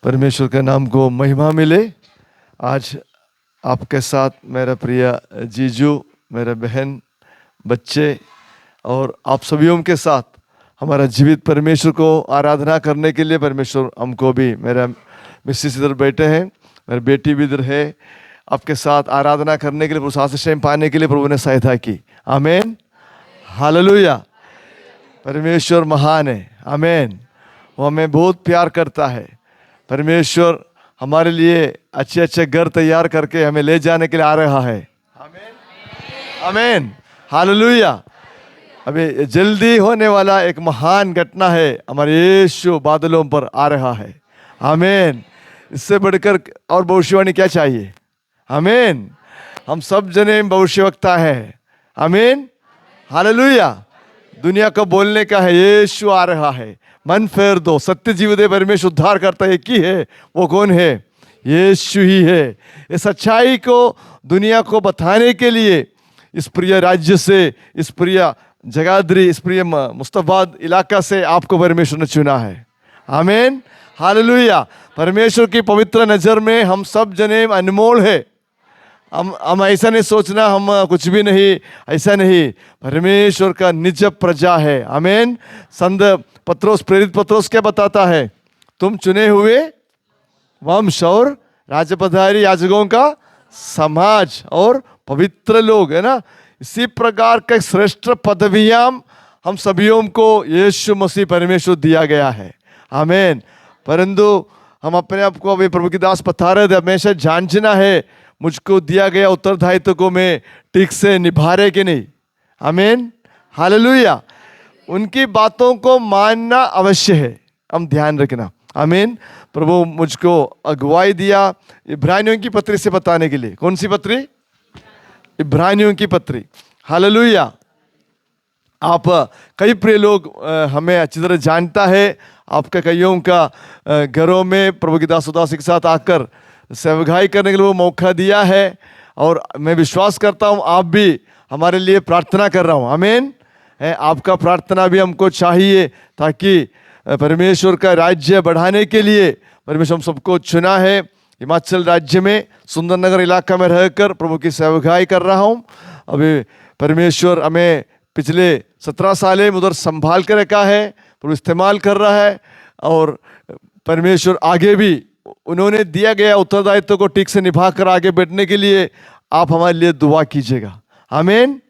परमेश्वर के नाम को महिमा मिले। आज आपके साथ मेरा प्रिय जीजू, मेरा बहन, बच्चे और आप सभी के साथ हमारा जीवित परमेश्वर को आराधना करने के लिए परमेश्वर हमको भी, मेरा मिसेस इधर बैठे हैं, मेरी बेटी भी इधर है, आपके साथ आराधना करने के लिए, प्रभु आशीष पाने के लिए प्रभु ने सहायता की। आमीन, हालेलुया। परमेश्वर महान है। आमीन। वो हमें बहुत प्यार करता है। परमेश्वर हमारे लिए अच्छे अच्छे घर तैयार करके हमें ले जाने के लिए आ रहा है। आमीन, आमीन, हालेलुया। अभी जल्दी होने वाला एक महान घटना है, हमारे यीशु बादलों पर आ रहा है। आमीन। इससे बढ़कर और भविष्यवाणी क्या चाहिए? आमीन। हम सब जने भविष्यवक्ता हैं। आमीन, हालेलुया। दुनिया को बोलने का है यीशु आ रहा है, मन फेर दो, सत्य जीव दे, परमेश्वर उद्धार करता है। की है वो? कौन है? यीशु ही है। इस सच्चाई को दुनिया को बताने के लिए इस प्रिय राज्य से, इस प्रिय जगाधरी, इस प्रिय मुस्तफाबाद इलाका से आपको परमेश्वर ने चुना है। आमीन, हालेलुया। परमेश्वर की पवित्र नजर में हम सब जने अनमोल है। हम ऐसा नहीं सोचना हम कुछ भी नहीं, ऐसा नहीं। परमेश्वर का निज प्रजा है। आमीन। संत पत्रोस, प्रेरित पत्रोस क्या बताता है? तुम चुने हुए वंश और राजपधारी याजकों का समाज और पवित्र लोग, है ना। इसी प्रकार का श्रेष्ठ पदवियां हम सभियों को यीशु मसीह परमेश्वर दिया गया है। आमीन। परंतु हम अपने आप को, अभी प्रभु की दास बता रहे थे, हमेशा जांचना है मुझको दिया गया उत्तरदायित्व को मैं ठीक से निभा रहे कि नहीं। आमीन, हालेलुया। उनकी बातों को मानना अवश्य है, हम ध्यान रखना। आमीन। प्रभु मुझको अगुवाई दिया इब्रानियों की पत्री से बताने के लिए। कौन सी पत्री? इब्रानियों की पत्री। हालेलुया। आप कई प्रिय लोग हमें अच्छी तरह जानता है। आपका कईयों का घरों में प्रभु की दास उदासी के साथ आकर सेवकाई करने के लिए वो मौका दिया है, और मैं विश्वास करता हूँ आप भी हमारे लिए प्रार्थना कर रहा हूँ। आमीन। आपका प्रार्थना भी हमको चाहिए, ताकि परमेश्वर का राज्य बढ़ाने के लिए परमेश्वर हम सबको चुना है। हिमाचल राज्य में सुंदरनगर इलाका में रहकर प्रभु की सेवकाई कर रहा हूँ। अभी परमेश्वर हमें पिछले 17 साल उधर संभाल कर रखा है, प्रभु इस्तेमाल कर रहा है, और परमेश्वर आगे भी उन्होंने दिया गया उत्तरदायित्व को ठीक से निभा कर आगे बढ़ने के लिए आप हमारे लिए दुआ कीजिएगा। आमीन।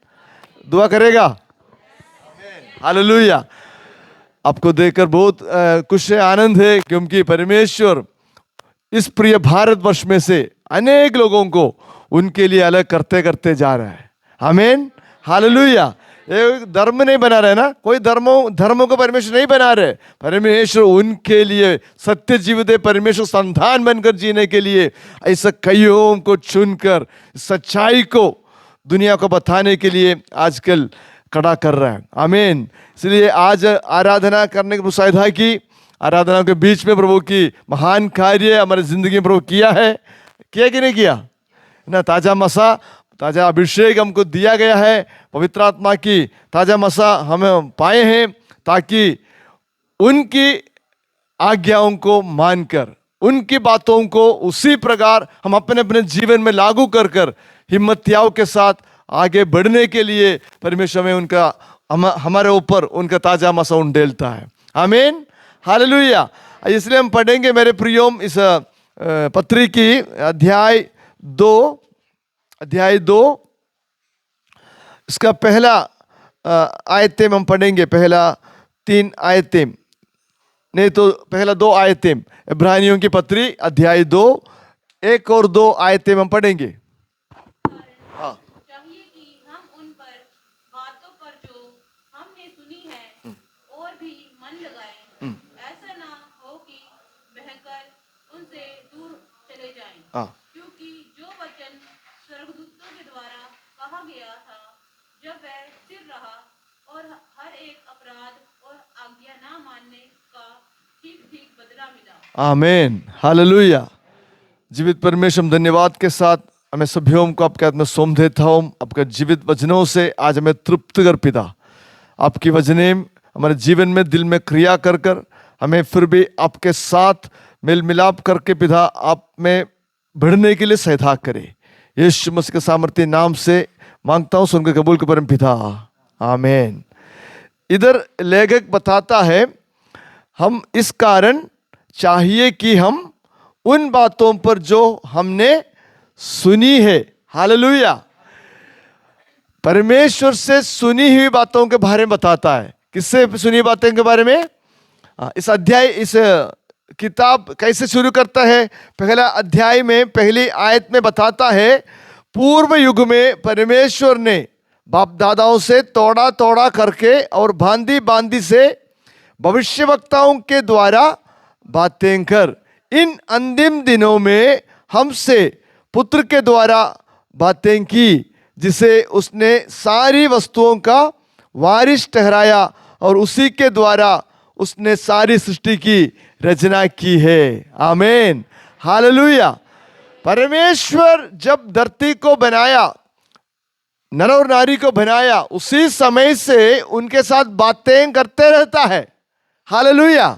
दुआ करेगा? हालेलुया। आपको देखकर बहुत खुश है, आनंद है, क्योंकि परमेश्वर इस प्रिय भारतवर्ष में से अनेक लोगों को उनके लिए अलग करते करते जा रहा है। आमीन, हालेलुया। एक धर्म नहीं बना रहे ना, कोई धर्मों को परमेश्वर नहीं बना रहे। परमेश्वर उनके लिए सत्य जीवित परमेश्वर संतान बनकर जीने के लिए ऐसा कईयों को चुनकर सच्चाई को दुनिया को बताने के लिए आजकल खड़ा कर रहा है। आमीन। इसलिए आज आराधना करने की मुसाहिदा की, आराधना के बीच में प्रभु की महान कार्य हमारी जिंदगी में प्रभु किया है। किया कि नहीं किया ना? ताजा मसा, ताजा अभिषेक हमको दिया गया है, पवित्र आत्मा की ताजा मसा हमें पाए हैं, ताकि उनकी आज्ञाओं को मानकर, उनकी बातों को उसी प्रकार हम अपने अपने जीवन में लागू कर कर हिम्मतियाओं के साथ आगे बढ़ने के लिए परमेश्वर में उनका हमारे ऊपर उनका ताजा मसा उंडेलता है। आमीन, हालेलुया। इसलिए हम पढ़ेंगे मेरे प्रियोम इस पत्री की अध्याय 2 इसका पहला आयतें हम पढ़ेंगे। पहला 3 आयतें नहीं तो पहला 2 आयतें, इब्रानियों की पत्री अध्याय 2, 1 और 2 आयतें हम पढ़ेंगे। हाँ। चाहिए कि हम उन पर बातों पर जो हमने सुनी है और भी मन लगाएं, ऐसा ना हो कि बहकर उनसे दूर चले जाएं। हाँ। क्योंकि जो वचन स्वर्गदूतों के द्वारा कहा गया था, जब वह स्थिर रहा और हर एक अपराध और आज्ञा ना मानने का ठीक ठीक बदला मिला। आमीन, हालेलुया। जीवित परमेश्वर, धन्यवाद के साथ हमें सभीयों को आपके हाथ में सौंप देता हूँ। आपका जीवित वचनों से आज हमें तृप्त कर पिता, आपकी वचनें हमारे जीवन में दिल में क्रिया कर कर हमें फिर भी आपके साथ मेल मिलाप करके पिता आप में बढ़ने के लिए सहायता करे। यीशु मसीह के सामर्थ्य नाम से मांगता हूँ, सुनकर कबूल के परम पिता, आमीन। इधर लेखक बताता है, हम इस कारण चाहिए कि हम उन बातों पर जो हमने सुनी है, हालेलुया, परमेश्वर से सुनी हुई बातों के बारे में बताता है। किससे सुनी बातों के बारे में? इस अध्याय, इस किताब कैसे शुरू करता है? पहला अध्याय में पहली आयत में बताता है, पूर्व युग में परमेश्वर ने बाप दादाओं से तोड़ा तोड़ा करके और बांधी बांधी से भविष्यवक्ताओं के द्वारा बातें कर इन अंतिम दिनों में हमसे पुत्र के द्वारा बातें की, जिसे उसने सारी वस्तुओं का वारिस ठहराया और उसी के द्वारा उसने सारी सृष्टि की रचना की है। आमीन, हालेलुया। परमेश्वर जब धरती को बनाया, नर और नारी को बनाया, उसी समय से उनके साथ बातें करते रहता है। हालेलुया,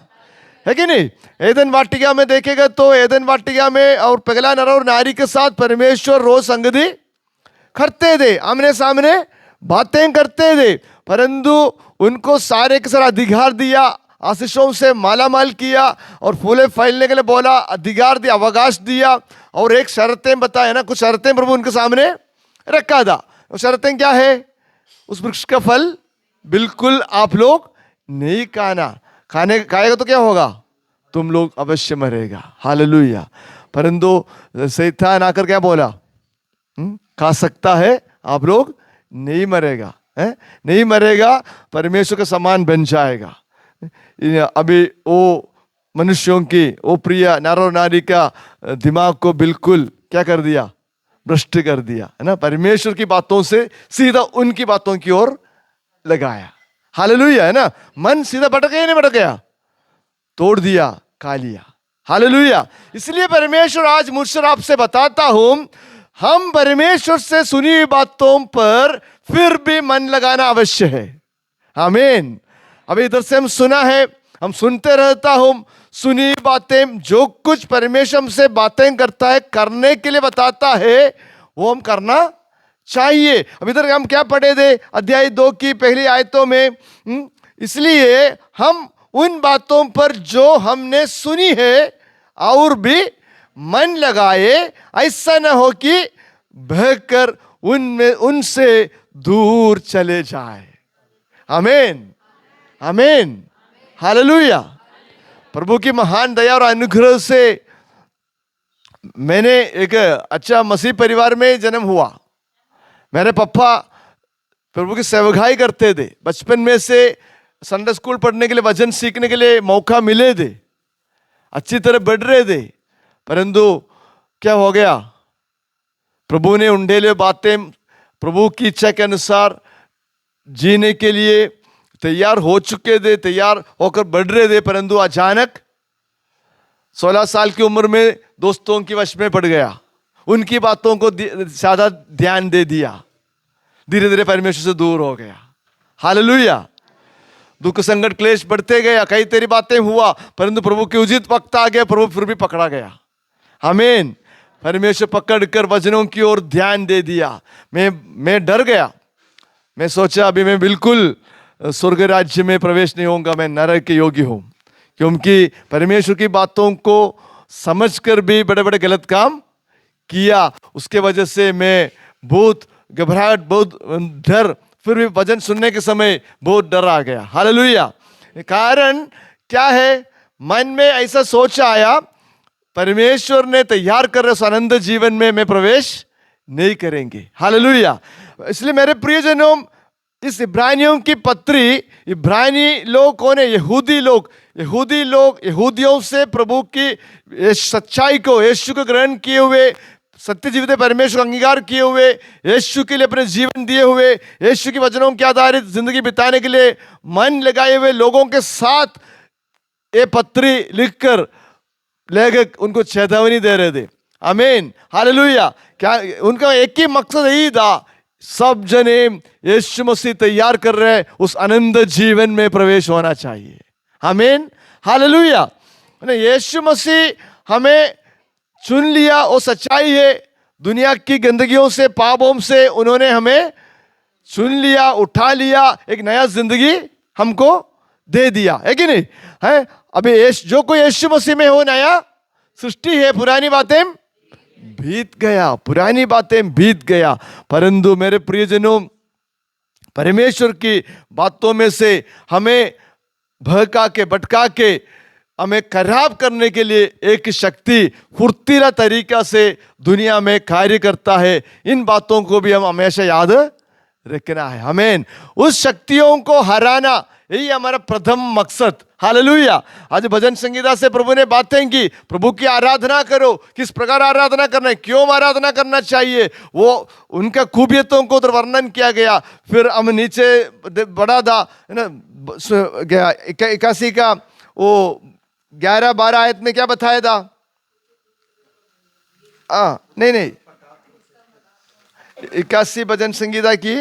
है कि नहीं? एदन वाटिका में देखेगा तो एदन वाटिका में और पहला नर और नारी के साथ परमेश्वर रोज संगति करते थे, आमने सामने बातें करते थे, परंतु उनको सारे के सारा अधिकार दिया, आशीषों से माला माल किया और फूले फैलने के लिए बोला, अधिकार दिया, अवकाश दिया और एक शर्तें बताया ना, कुछ शर्तें प्रभु उनके सामने रखा था। वो शर्तें क्या है? उस वृक्ष का फल बिल्कुल आप लोग नहीं खाएगा तो क्या होगा? तुम लोग अवश्य मरेगा। हालेलुया। परंतु शैतान आकर क्या बोला? खा सकता है, आप लोग नहीं मरेगा, है? नहीं मरेगा, परमेश्वर के समान बन जाएगा। अभी वो मनुष्यों की वो प्रिय नर और नारी का दिमाग को बिल्कुल क्या कर दिया? भ्रष्ट कर दिया, है ना? परमेश्वर की बातों से सीधा उनकी बातों की ओर लगाया। हालेलुया, है ना? मन सीधा भटक गया, नहीं भटक गया? तोड़ दिया, खा लिया। हालेलुया। इसलिए परमेश्वर आज मुझसे आपसे बताता हूं, हम परमेश्वर से सुनी हुई बातों पर फिर भी मन लगाना अवश्य है। आमीन। अभी इधर से हम सुना है, हम सुनते रहता हूं, सुनी बातें, जो कुछ परमेश्वर हमसे बातें करता है, करने के लिए बताता है, वो हम करना चाहिए। अब इधर हम क्या पढ़े थे अध्याय 2 की पहली आयतों में? इसलिए हम उन बातों पर जो हमने सुनी है और भी मन लगाए, ऐसा न हो कि बहकर उनमें उनसे दूर चले जाए। आमीन, आमीन, हालेलुया। प्रभु की महान दया और अनुग्रह से मैंने एक अच्छा मसीह परिवार में जन्म हुआ। मेरे पापा प्रभु की सेवकाई करते थे। बचपन में से संडे स्कूल पढ़ने के लिए, वचन सीखने के लिए मौका मिले थे, अच्छी तरह बढ़ रहे थे, परंतु क्या हो गया? प्रभु ने उंडेले बातें प्रभु की इच्छा के अनुसार जीने के लिए तैयार हो चुके थे, तैयार होकर बढ़ रहे थे, परंतु अचानक 16 साल की उम्र में दोस्तों की वश में पड़ गया, उनकी बातों को ज्यादा ध्यान दे दिया, धीरे धीरे परमेश्वर से दूर हो गया। हालेलुया। दुख संकट क्लेश बढ़ते गया, कई तेरी बातें हुआ, परंतु प्रभु के उचित वक्त आ गया, प्रभु फिर भी पकड़ा गया। आमीन। परमेश्वर पकड़कर वचनों की ओर ध्यान दे दिया। मैं डर गया, मैं सोचा अभी मैं बिल्कुल स्वर्ग राज्य में प्रवेश नहीं होऊंगा, मैं नरक के योग्य हूं, क्योंकि परमेश्वर की बातों को समझकर भी बड़े बड़े गलत काम किया। उसके वजह से मैं बहुत घबराहट, बहुत डर, फिर भी वचन सुनने के समय बहुत डर आ गया। हालेलुया। कारण क्या है? मन में ऐसा सोच आया, परमेश्वर ने तैयार कर रहे उस आनंद जीवन में मैं प्रवेश नहीं करेंगे। हालेलुया। इसलिए मेरे प्रियजनों, इस इब्रानियों की पत्री, इब्रानी लोग कौन है? यहूदी लोग। यहूदियों से प्रभु की सच्चाई को, यीशु को ग्रहण किए हुए, सत्य जीवित परमेश्वर अंगीकार किए हुए, यीशु के लिए अपने जीवन दिए हुए, यीशु की वचनों के आधारित जिंदगी बिताने के लिए मन लगाए हुए लोगों के साथ ये पत्री लिखकर लेखक उनको चेतावनी दे रहे थे। आमीन, हालेलुया। क्या उनका एक ही मकसद यही था, सब जने यीशु मसीह तैयार कर रहे उस आनंद जीवन में प्रवेश होना चाहिए। आमीन, हालेलुया। यीशु मसीह हमें चुन लिया, वो सच्चाई है। दुनिया की गंदगियों से, पापों से उन्होंने हमें चुन लिया, उठा लिया, एक नया जिंदगी हमको दे दिया, है कि नहीं? है अभी जो कोई यीशु मसीह में हो नया सृष्टि है, पुरानी बातें बीत गया, पुरानी बातें बीत गया। परंतु मेरे प्रियजनों, परमेश्वर की बातों में से हमें भड़का के भटका के हमें खराब करने के लिए एक शक्ति फुर्तीला तरीका से दुनिया में कार्य करता है। इन बातों को भी हम हमेशा याद रखना है। आमीन। उस शक्तियों को हराना, यही हमारा प्रथम मकसद। हालेलुया। आज भजन संगीता से प्रभु ने बातें की, प्रभु की आराधना करो, किस प्रकार आराधना करना है, क्यों आराधना करना चाहिए, वो उनका खूबियतों को तो वर्णन किया गया। फिर हम नीचे बढ़ा था ना, 81 का वो 11-12 आयत में क्या बताया था? नहीं 81 भजन संगीता की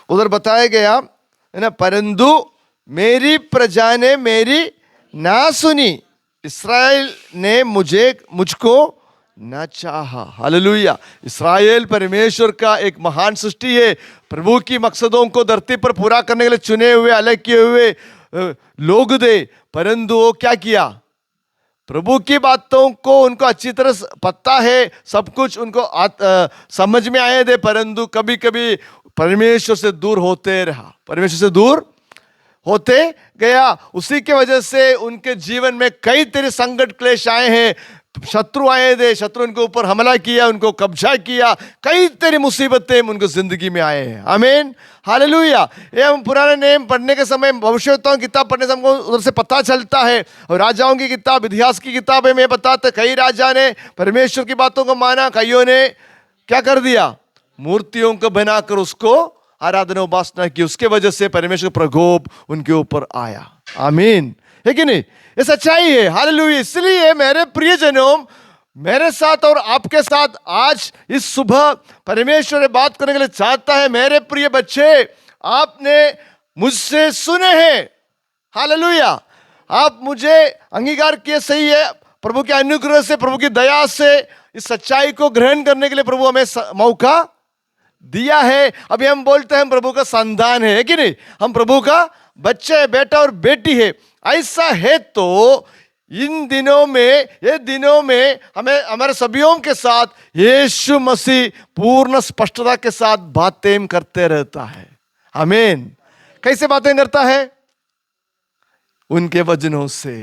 उधर बताया गया है ना, परंतु मेरी प्रजा ने मेरी ना सुनी, इस्राएल ने मुझको ना चाहा। हालेलुया। इस्राएल परमेश्वर का एक महान सृष्टि है, प्रभु की मकसदों को धरती पर पूरा करने के लिए चुने हुए, अलग किए हुए लोग थे। परंतु वो क्या किया? प्रभु की बातों को उनको अच्छी तरह पता है, सब कुछ उनको समझ में आए थे, परंतु कभी कभी परमेश्वर से दूर होते रहा, परमेश्वर से दूर होते गया। उसी के वजह से उनके जीवन में कई तरह संकट क्लेश आए हैं, शत्रु आए थे, शत्रु उनके ऊपर हमला किया, उनको कब्जा किया, कई तरह मुसीबतें उनको जिंदगी में आए हैं। आमीन। हालेलुया। ये हम पुराने नियम पढ़ने के समय, भविष्यवक्ताओं की किताब पढ़ने से हमको उधर से पता चलता है, और राजाओं की किताब, इतिहास की किताब में बताते कई राजा ने परमेश्वर की बातों को माना, कईयों ने क्या कर दिया? मूर्तियों को बनाकर उसको आराधना उपासना की, उसके वजह से परमेश्वर का प्रकोप उनके ऊपर आया। आमीन, है कि नहीं? ये सच्चाई है। हालेलुया। इसलिए मेरे प्रियजनों, मेरे साथ और आपके साथ आज इस सुबह परमेश्वर बात करने के लिए चाहता है। मेरे प्रिय बच्चे, आपने मुझसे सुने हैं। हालेलुया। आप मुझे अंगीकार किए, सही है, प्रभु के अनुग्रह से, प्रभु की दया से इस सच्चाई को ग्रहण करने के लिए प्रभु हमें मौका दिया है। अभी हम बोलते हैं हम प्रभु का संतान है कि नहीं? हम प्रभु का बच्चा है, बेटा और बेटी है। ऐसा है तो इन दिनों में, ये दिनों में हमें हमारे सभियों के साथ यीशु मसीह पूर्ण स्पष्टता के साथ बातें करते रहता है। आमीन। कैसे बातें करता है? उनके वचनों से।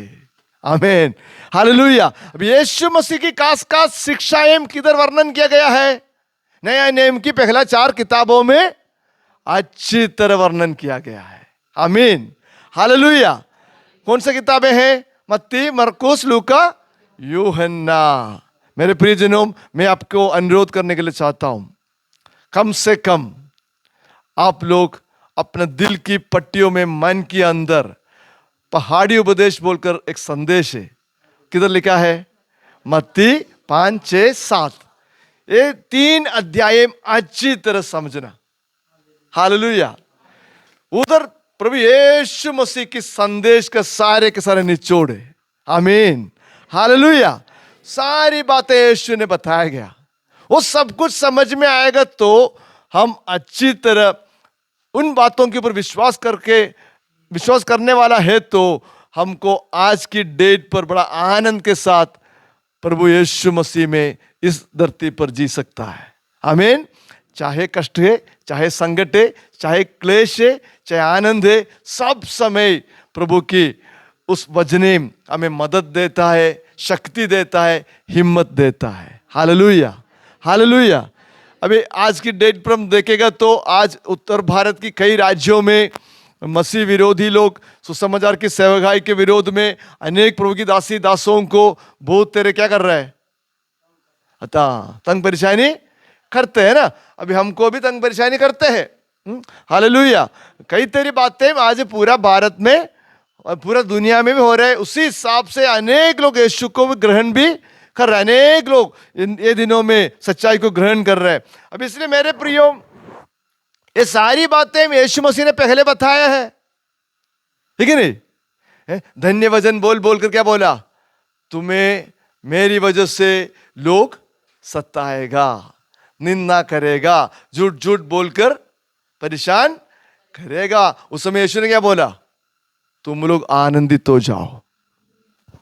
आमीन। हालेलुया। अब यीशु मसीह की खास खास शिक्षाएं किधर वर्णन किया गया है? नया नियम की पहला 4 किताबों में अच्छी तरह वर्णन किया गया है। आमीन। हालेलुया। कौन सी किताबें हैं? मत्ती, मरकुस, लूका, यूहन्ना। मेरे प्रियजनों, मैं आपको अनुरोध करने के लिए चाहता हूं, कम से कम आप लोग अपने दिल की पट्टियों में, मन के अंदर पहाड़ी उपदेश बोलकर एक संदेश है। किधर लिखा है? मत्ती 5, 6, 7। ये 3 अध्याय अच्छी तरह समझना। हालेलुया। उधर प्रभु यीशु मसीह की संदेश का सारे के सारे निचोड़ है। आमीन। हालेलुया। सारी बातें यीशु ने बताया गया, वो सब कुछ समझ में आएगा तो हम अच्छी तरह उन बातों के ऊपर विश्वास करने वाला है, तो हमको आज की डेट पर बड़ा आनंद के साथ प्रभु यीशु मसीह में इस धरती पर जी सकता है। आमीन। चाहे कष्ट है, चाहे संकट है, चाहे क्लेश है, चाहे आनंद है, सब समय प्रभु की उस वचने हमें मदद देता है, शक्ति देता है, हिम्मत देता है। हालेलुया। हालेलुया। अभी आज की डेट पर हम देखेगा तो आज उत्तर भारत की कई राज्यों में मसीह विरोधी लोग सुसमाचार की सेवकाई के विरोध में अनेक प्रभु की दासी दासों को बहुत तेरे क्या कर रहा है? तंग परेशानी करते हैं ना। अभी हमको भी तंग परेशानी करते हैं। हालेलुया। कई तेरी बातें आज पूरा भारत में और पूरा दुनिया में भी हो रहे हैं। उसी हिसाब से अनेक लोग यीशु को भी ग्रहण भी कर रहे हैं। अनेक लोग ये दिनों में सच्चाई को ग्रहण कर रहे हैं। अब इसलिए मेरे प्रियो, ये सारी बातें यीशु मसीह ने पहले बताया है। ठीक है नहीं? धन्य वचन बोल बोल कर क्या बोला? तुम्हें मेरी वजह से लोग सताएगा, निंदा करेगा, झूठ झूठ बोलकर परेशान करेगा। उस समय यीशु ने क्या बोला? तुम लोग आनंदित हो जाओ।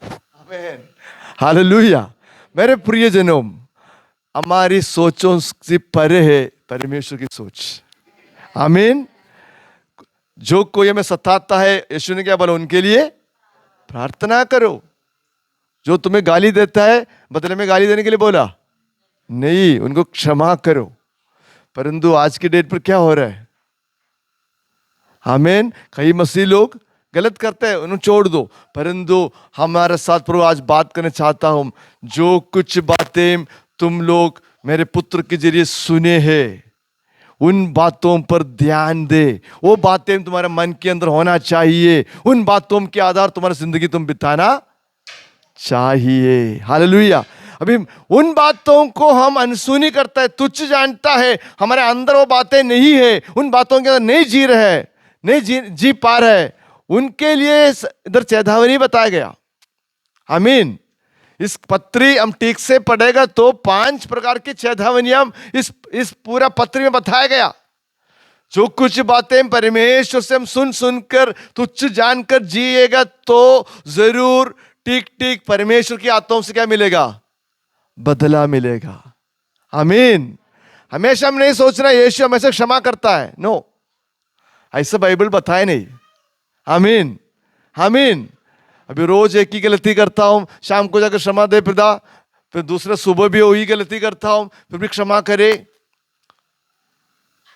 आमीन, हालेलुया। मेरे प्रियजनों, हमारी सोचों से परे है परमेश्वर की सोच। आमीन। जो कोई हमें सताता है, यीशु ने क्या बोला? उनके लिए प्रार्थना करो। जो तुम्हें गाली देता है, बदले में गाली देने के लिए बोला नहीं, उनको क्षमा करो। परंतु आज की डेट पर क्या हो रहा है? आमीन। कई मसीह लोग गलत करते हैं, उन्हें छोड़ दो। परंतु हमारे साथ प्रभु आज बात करना चाहता हूं। जो कुछ बातें तुम लोग मेरे पुत्र के जरिए सुने हैं, उन बातों पर ध्यान दे। वो बातें तुम्हारे मन के अंदर होना चाहिए। उन बातों के आधार तुम्हारी जिंदगी तुम बिताना चाहिए। हालेलुया। अभी उन बातों को हम अनसुनी करता है, तुच्छ जानता है, हमारे अंदर वो बातें नहीं है, उन बातों के अंदर नहीं जी रहे, नहीं जी पा रहे, उनके लिए इधर चेतावनी बताया गया। आमीन। इस पत्री हम ठीक से पढ़ेगा तो 5 प्रकार की चेतावनियां इस पूरा पत्री में बताया गया। जो कुछ बातें परमेश्वर से हम सुन सुनकर तुच्छ जानकर जिएगा तो जरूर ठीक ठीक परमेश्वर की आत्माओं से क्या मिलेगा? बदला मिलेगा। आमीन। हमेशा हम नहीं सोचना यीशु हमेशा क्षमा करता है, नो, ऐसा बाइबल बताए नहीं। आमीन, आमीन। अभी रोज एक ही गलती करता हूं, शाम को जाकर क्षमा दे पिता, फिर दूसरे सुबह भी वही गलती करता हूं, फिर भी क्षमा करे।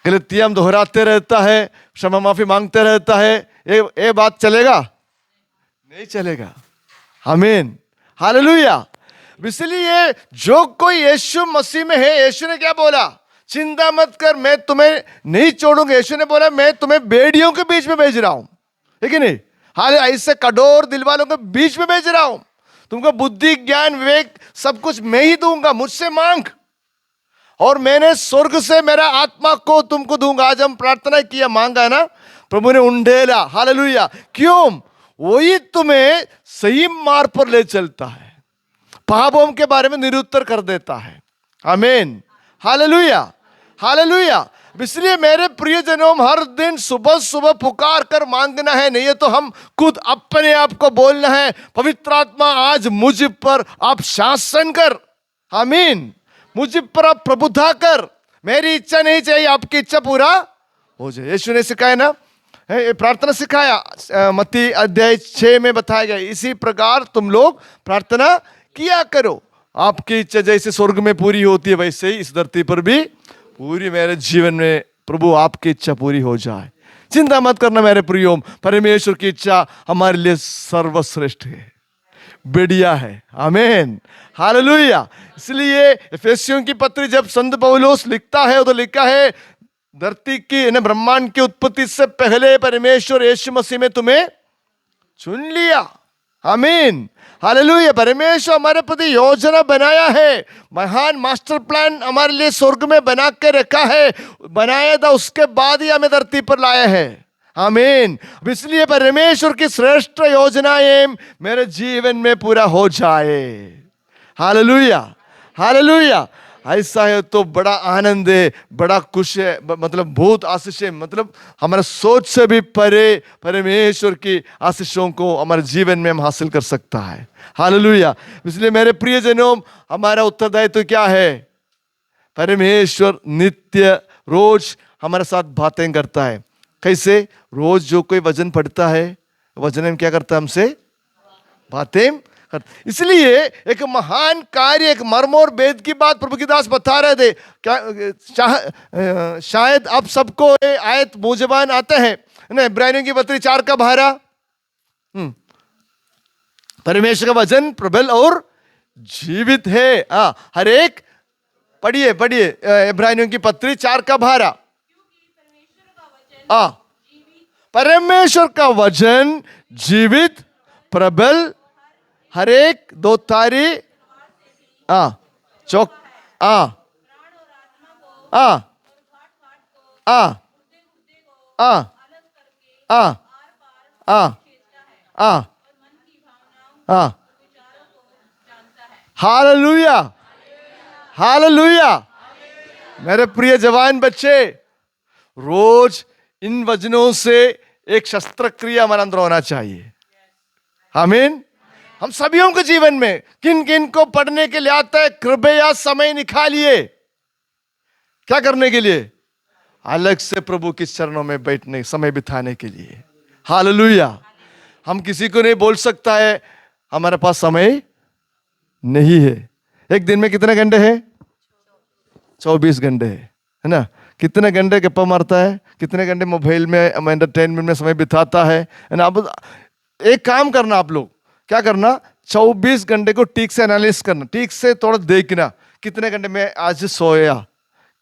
गलतियां हम दोहराते रहता है, क्षमा माफी मांगते रहता है, ये बात चलेगा? नहीं चलेगा। आमीन, हालेलुया। इसलिए जो कोई यीशु मसीह में है, यीशु ने क्या बोला? चिंता मत कर, मैं तुम्हें नहीं छोड़ूंगा। यीशु ने बोला मैं तुम्हें भेड़ियों के बीच में भेज रहा हूं, ठीक है नहीं? हाल ऐसे कठोर दिल वालों के बीच में भेज रहा हूं। तुमको बुद्धि, ज्ञान, विवेक सब कुछ मैं ही दूंगा, मुझसे मांग और मैंने स्वर्ग से मेरा आत्मा को तुमको दूंगा। आज हम प्रार्थना किया, मांगा ना, प्रभु ने उंडेला। हालेलुया। क्यों? वही तुम्हें सही मार्ग पर ले चलता है, पापों के बारे में निरुत्तर कर देता है। आमीन, हालेलुया, हालेलुया। इसलिए मेरे प्रियजनों, हर दिन सुबह सुबह पुकार कर मांगना है, नहीं है तो हम खुद अपने आप को बोलना है, पवित्र आत्मा आज मुझ पर आप शासन कर। आमीन। मुझ पर आप प्रभुता कर। मेरी इच्छा नहीं चाहिए, आपकी इच्छा पूरा हो जाए। यीशु ने सिखाया ना, प्रार्थना सिखाया, मत्ती अध्याय 6 में बताया गया, इसी प्रकार तुम लोग प्रार्थना किया करो। आपकी इच्छा जैसे स्वर्ग में पूरी होती है, वैसे ही इस धरती पर भी पूरी मेरे जीवन में प्रभु आपकी इच्छा पूरी हो जाए। चिंता मत करना मेरे प्रियो, परमेश्वर की इच्छा हमारे लिए सर्वश्रेष्ठ है, बढ़िया है। आमीन, हालेलुया। इसलिए एफेसियों की पत्री जब संत पौलुस लिखता है तो लिखा है, धरती की ब्रह्मांड की उत्पत्ति से पहले परमेश्वर यीशु मसीह में तुम्हें चुन लिया। आमीन, हालेलुया। परमेश्वर हमारे प्रति योजना बनाया है, महान मास्टर प्लान हमारे लिए स्वर्ग में बना के रखा है, बनाया था, उसके बाद ही हमें धरती पर लाया है। आमीन। इसलिए परमेश्वर की श्रेष्ठ योजनाएं मेरे जीवन में पूरा हो जाए। Hallelujah, hallelujah. ऐसा है तो बड़ा आनंद है, बड़ा खुश है, मतलब बहुत आशीष है, मतलब हमारे सोच से भी परे परमेश्वर की आशीषों को हमारे जीवन में हम हासिल कर सकता है। हालेलुया। इसलिए मेरे प्रियजनों, हमारा उत्तरदायित्व तो क्या है? परमेश्वर नित्य रोज हमारे साथ बातें करता है। कैसे? रोज जो कोई वचन पढ़ता है, वचन में क्या करता है? हमसे बातें। इसलिए एक महान कार्य, एक मर्म और भेद की बात प्रभु की दास बता रहे थे। क्या शायद आप सबको ये आयत मुंह ज़बान आते हैं ना, इब्रानियों की पत्री 4 का 12, परमेश्वर का वचन प्रबल और जीवित है। हर एक, पढ़िए पढ़िए, इब्रानियों की पत्री 4 का 12। परमेश्वर का वचन जीवित, प्रबल, हर एक दो तारी चौक हाँ और मन की भावनाओं हाँ, विचारों को जानता है। Hallelujah, hallelujah. मेरे प्रिय जवान बच्चे, रोज इन वचनों से एक शस्त्रक्रिया हमारे अंदर होना चाहिए। आमीन। हम सभीयों के जीवन में किन किन को पढ़ने के लिए आता है, कृपया समय निकालिए। क्या करने के लिए? अलग से प्रभु के चरणों में बैठने, समय बिताने के लिए। हालेलुया। हम किसी को नहीं बोल सकता है हमारे पास समय नहीं है। एक दिन में कितने घंटे हैं? 24 घंटे है ना। कितने घंटे गप्पा मारता है, कितने घंटे मोबाइल में एंटरटेनमेंट में समय बिताता है ना। अब एक काम करना, आप लोग क्या करना, 24 घंटे को ठीक से एनालिसिस करना, ठीक से थोड़ा देखना कितने घंटे में आज सोया,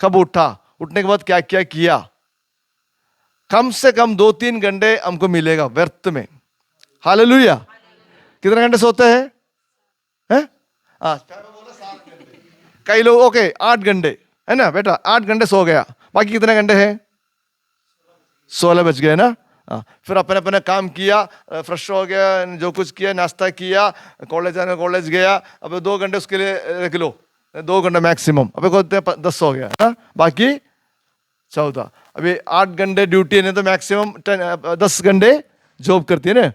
कब उठा, उठने के बाद क्या क्या किया। कम से कम 2-3 घंटे हमको मिलेगा व्यर्थ में। हालेलुया। कितने घंटे सोते हैं? हैं? कई लोग ओके 8 घंटे है ना बेटा, 8 घंटे सो गया, बाकी कितने घंटे हैं? 16 बज गए ना। फिर अपने अपने काम किया, फ्रेश हो गया, जो कुछ किया, नाश्ता किया, कॉलेज जाने कॉलेज गया। अब 2 घंटे उसके लिए रख लो, 2 घंटे मैक्सिमम। अबे कहते 10 हो गया ना, बाकी 14। अभी 8 घंटे ड्यूटी है, नहीं तो मैक्सिमम 10 घंटे जॉब करती है ना।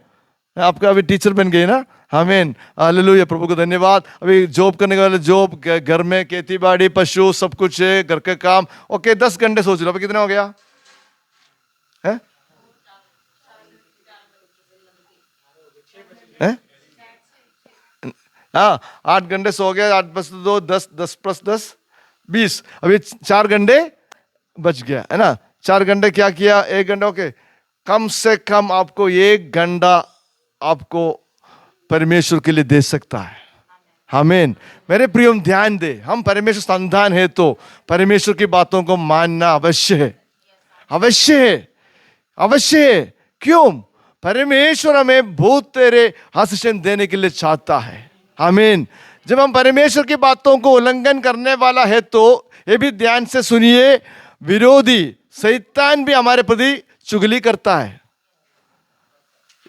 आपका अभी टीचर बन गई ना। आमीन, हालेलुया, प्रभु को धन्यवाद। अभी जॉब करने वाले जॉब, घर में खेती बाड़ी, पशु, सब कुछ है, घर के काम। ओके 10 घंटे सोच लो, अभी कितना हो गया है? हाँ, 8 घंटे सो गया, 8 + 2 10, 10 + 10 20। अभी 4 घंटे बच गया है ना। 4 घंटे क्या किया? 1 घंटा। ओके, कम से कम आपको 1 घंटा आपको परमेश्वर के लिए दे सकता है। आमीन। मेरे प्रियो, ध्यान दे, हम परमेश्वर संतान है तो परमेश्वर की बातों को मानना अवश्य है, अवश्य है, अवश्य है। क्यों? परमेश्वर हमें बहुत तेरे आशीष देने के लिए चाहता है। आमीन। जब हम परमेश्वर की बातों को उल्लंघन करने वाला है तो ये भी ध्यान से सुनिए, विरोधी शैतान भी हमारे प्रति चुगली करता है।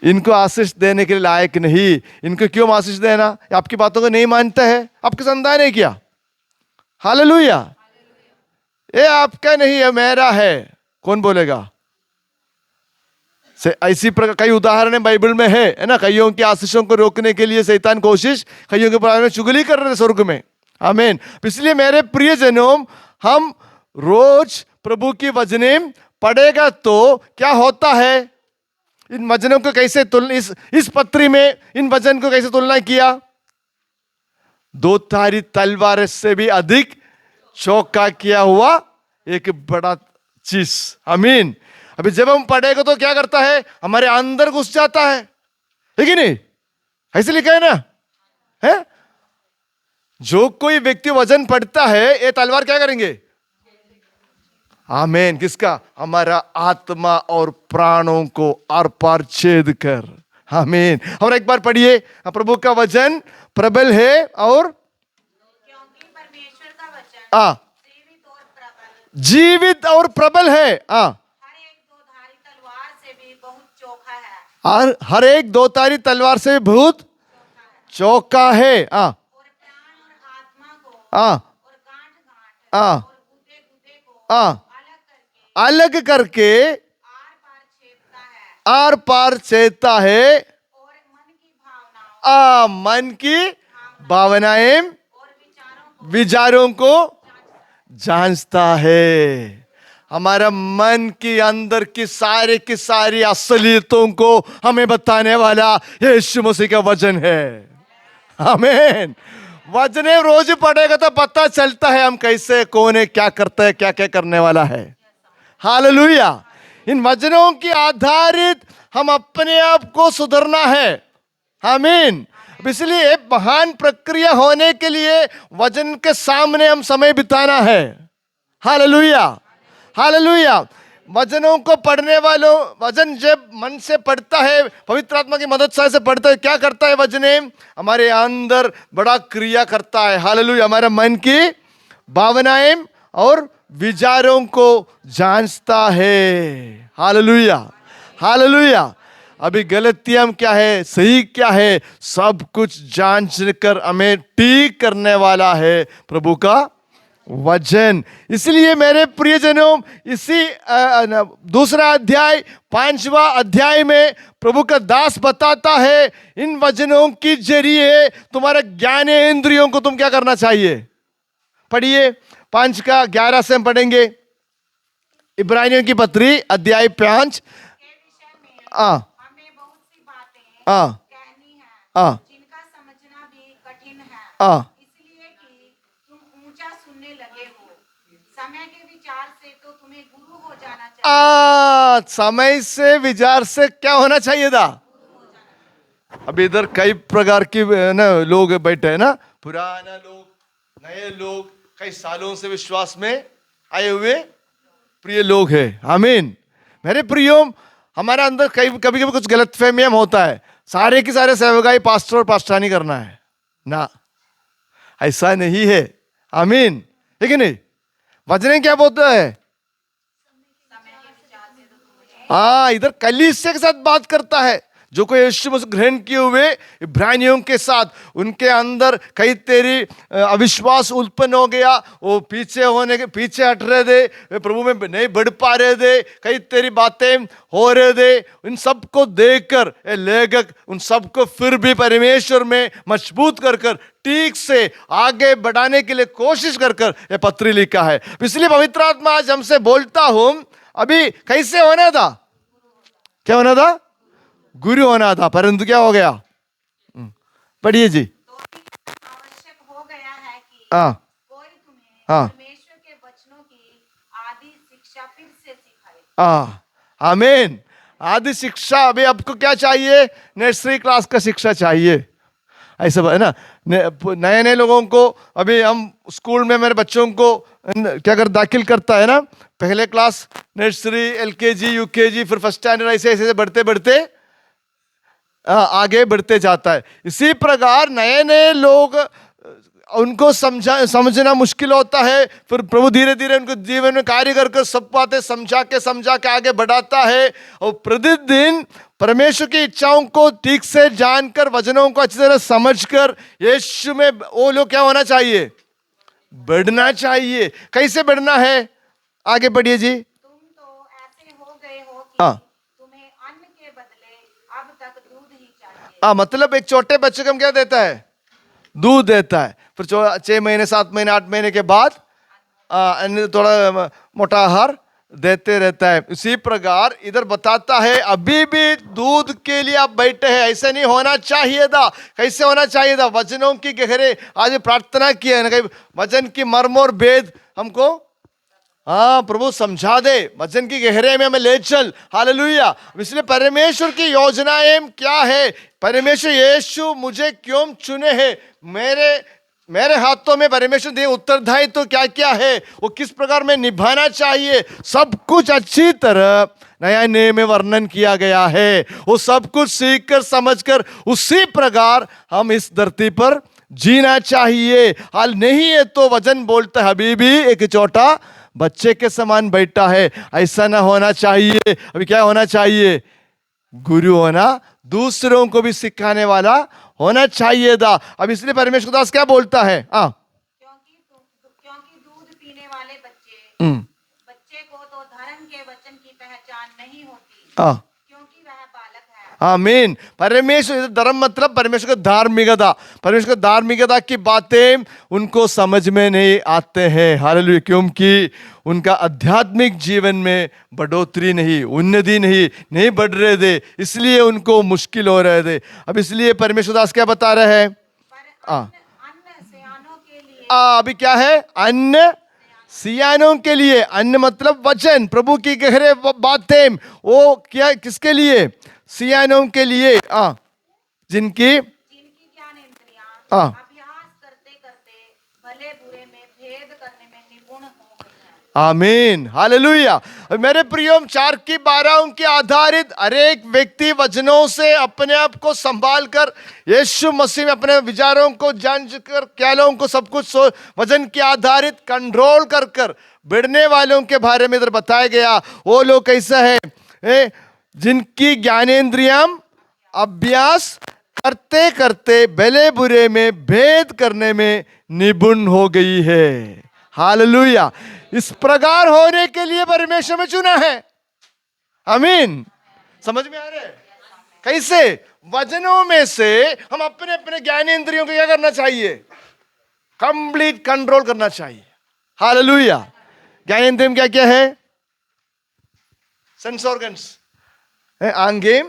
इनको आशीष देने के लिए लायक नहीं, इनको क्यों आशीष देना? आपकी बातों को नहीं मानता है, आपके संतान है क्या? हालेलुया। ये आपका नहीं है, मेरा है। कौन बोलेगा? ऐसी प्रकार कई उदाहरण बाइबल में है ना। कईयों की आशीषों को रोकने के लिए शैतान कोशिश, कईयों के बारे में चुगली कर रहे स्वर्ग में। आमीन। इसलिए मेरे प्रिय जनों, हम रोज प्रभु की वचने पढ़ेगा तो क्या होता है? इन वचनों को कैसे तुलना, इस पत्री में इन वचन को कैसे तुलना किया? 2 धारी तलवार से भी अधिक चौका किया हुआ एक बड़ा चीज। आमीन। अभी जब हम पढ़ेगा तो क्या करता है? हमारे अंदर घुस जाता है कि नहीं? ऐसे लिखा है ना, है? जो कोई व्यक्ति वचन पढ़ता है, ये तलवार क्या करेंगे? आमीन। किसका? हमारा आत्मा और प्राणों को आर पार छेद कर। आमीन। और एक बार पढ़िए, प्रभु का वचन प्रबल है और क्योंकि परमेश्वर का वचन जीवित और प्रबल है। हर एक दो धारी तलवार से भी बहुत चोखा है। हर एक 2 धारी तलवार से बहुत चौका है। और प्राण और आत्मा को और गांठ गांठ और गुदे गुदे को अलग करके आर पार छेदता है। और मन की भावनाएं और विचारों को जांचता है। हमारा मन के अंदर की सारी असलियतों को हमें बताने वाला यीशु मसीह का वचन है। आमीन। वचन रोज पढ़ेगा तो पता चलता है हम कैसे, कौन है, क्या करता है, क्या क्या करने वाला है। हालेलुया। इन वचनों के आधारित हम अपने आप को सुधरना है। आमीन। इसलिए महान प्रक्रिया होने के लिए वचन के सामने हम समय बिताना है। Hallelujah, hallelujah. वचनों को पढ़ने वालों, वचन जब मन से पढ़ता है, पवित्र आत्मा की मदद से पढ़ता है, क्या करता है? वचन हमारे अंदर बड़ा क्रिया करता है। हालेलुया। हमारे मन की भावनाएं और विचारों को जांचता है। Hallelujah, hallelujah. अभी गलतियां क्या है, सही क्या है, सब कुछ जांच कर हमें ठीक करने वाला है प्रभु का वचन। इसलिए मेरे प्रियजनों, इसी दूसरा अध्याय 5वां अध्याय में प्रभु का दास बताता है, इन वचनों की जरिए तुम्हारे ज्ञानेंद्रियों को तुम क्या करना चाहिए। पढ़िए 5 का 11 से हम पढ़ेंगे। इब्रानियों की पत्री अध्याय 5। के विषय में हाँ हमें बहुत सी बातें हाँ कहनी है, हाँ जिनका समझना भी कठिन है, हाँ इसलिए कि तुम ऊंचा सुनने लगे हो। समय के विचार से तो तुम्हें गुरु हो जाना चाहिए। समय से विचार से क्या होना चाहिए था। अभी इधर कई प्रकार की ना लोग बैठे हैं ना, पुराना लोग, नए लोग, कई सालों से विश्वास में आए हुए प्रिय लोग हैं। आमीन। मेरे प्रियो, हमारे अंदर कभी कभी कुछ गलतफहमियां होता है, सारे की सारे सेवकाई पास्टर और पास्टरानी करना है ना, ऐसा नहीं है। आमीन, है कि नहीं। वचन क्या बोलता है। हाँ, इधर कलीसिया के साथ बात करता है, जो कोई यीशु मसीह ग्रहण किए हुए इब्रानियों के साथ, उनके अंदर कई तेरी अविश्वास उत्पन्न हो गया, वो पीछे होने के पीछे हट रहे थे, वे प्रभु में नहीं बढ़ पा रहे थे, कई तेरी बातें हो रहे थे। उन सबको देखकर ये लेखक उन सबको फिर भी परमेश्वर में मजबूत कर कर ठीक से आगे बढ़ाने के लिए कोशिश कर कर ये पत्री लिखा है। इसलिए पवित्र आत्मा आज हमसे बोलता हूं, अभी कैसे होना था, क्या होना था, गुरु होना था, परंतु क्या हो गया। पढ़िए जी। तो भी आवश्यक हो गया है कि हाँ कोई तुम्हें हाँ। परमेश्वर के वचनों की आदि शिक्षा फिर से सिखाए। आमीन। आदि शिक्षा, अभी आपको क्या चाहिए, नर्सरी क्लास का शिक्षा चाहिए, ऐसा है ना। नए नए लोगों को अभी हम स्कूल में मेरे बच्चों को क्या कर दाखिल करता है ना, पहले क्लास, नर्सरी, LKG, UKG, फिर फर्स्ट स्टैंडर्ड, ऐसे ऐसे बढ़ते बढ़ते आगे बढ़ते जाता है। इसी प्रकार नए नए लोग, उनको समझना मुश्किल होता है, फिर प्रभु धीरे धीरे उनको जीवन में कार्य कर कर सब बातें समझा के आगे बढ़ाता है। और प्रतिदिन परमेश्वर की इच्छाओं को ठीक से जानकर, वचनों को अच्छी तरह समझकर यीशु में वो लोग क्या होना चाहिए, बढ़ना चाहिए। कैसे बढ़ना है, आगे बढ़िए जी। तुम तो ऐसे हो गए हो कि हाँ। तुम्हें अन्न के बदले अब तक दूध ही चाहिए। मतलब एक छोटे बच्चे को हम क्या देता है, दूध देता है, फिर 6 महीने 7 महीने 8 महीने के बाद थोड़ा मोटा आहार देते रहता है। इसी प्रकार इधर बताता है, अभी भी दूध के लिए आप बैठे हैं, ऐसे नहीं होना चाहिए था। कैसे होना चाहिए था, वचनों की गहरे, आज प्रार्थना की है ना, वचन की मर्म और भेद हमको प्रभु समझा दे, वचन की गहरे में हमें ले चल। हालेलुया। इसलिए परमेश्वर की योजनाएं क्या है, परमेश्वर यीशु मुझे क्यों चुने हैं, मेरे हाथों में परमेश्वर दिए उत्तरदायित्व तो क्या क्या है, वो किस प्रकार में निभाना चाहिए, सब कुछ अच्छी तरह नया नए में वर्णन किया गया है। वो सब कुछ सीखकर समझकर उसी प्रकार हम इस धरती पर जीना चाहिए। हाल नहीं है तो वचन बोलता है, अभी भी एक छोटा बच्चे के समान बैठा है, ऐसा ना होना चाहिए। अभी क्या होना चाहिए, गुरु होना, दूसरों को भी सिखाने वाला होना चाहिए था। अब इसलिए परमेश्वर दास क्या बोलता है, क्योंकि दूध पीने वाले बच्चे को तो धर्म के वचन की पहचान नहीं होती, क्योंकि वह बालक है। आमीन। परमेश्वर, धर्म मतलब परमेश्वर का धार्मिकता, परमेश्वर का धार्मिकता की बातें उनको समझ में नहीं आते हैं। हालेलुया। क्योंकि उनका आध्यात्मिक जीवन में बढ़ोतरी नहीं, उन्नति नहीं बढ़ रहे थे, इसलिए उनको मुश्किल हो रहे थे। अब इसलिए परमेश्वर दास क्या बता रहे हैं, अन्न सियानों के लिए, अभी क्या है, अन्न सियानों के लिए। अन्न मतलब वचन, प्रभु की गहरे बातें, वो क्या, किसके लिए, सियानों के लिए, जिनकी ज्ञान इंद्रियां अभ्यास करते करते भले बुरे में भेद करने में निपुण हो गई हैं। आमीन। हालेलुया। मेरे प्रियो, 4 की 12 के आधारित हर एक व्यक्ति वचनों से अपने आप को संभाल कर यीशु मसीह में अपने विचारों को जांच कर, ख्यालों को सब कुछ वचन के आधारित कंट्रोल कर बढ़ने वालों के बारे में इधर बताया गया। वो लोग कैसा है, जिनकी ज्ञानेंद्रियां अभ्यास करते करते भले बुरे में भेद करने में निपुण हो गई है। हालेलुया। इस प्रकार होने के लिए परमेश्वर में चुना है। आमीन। समझ में आ रहा है? कैसे? वचनों में से हम अपने अपने ज्ञानेंद्रियों को क्या करना चाहिए? कंप्लीट कंट्रोल करना चाहिए। हालेलुया। ज्ञानेंद्रियम क्या क्या है? सेंस ऑर्गन्स, आंगें,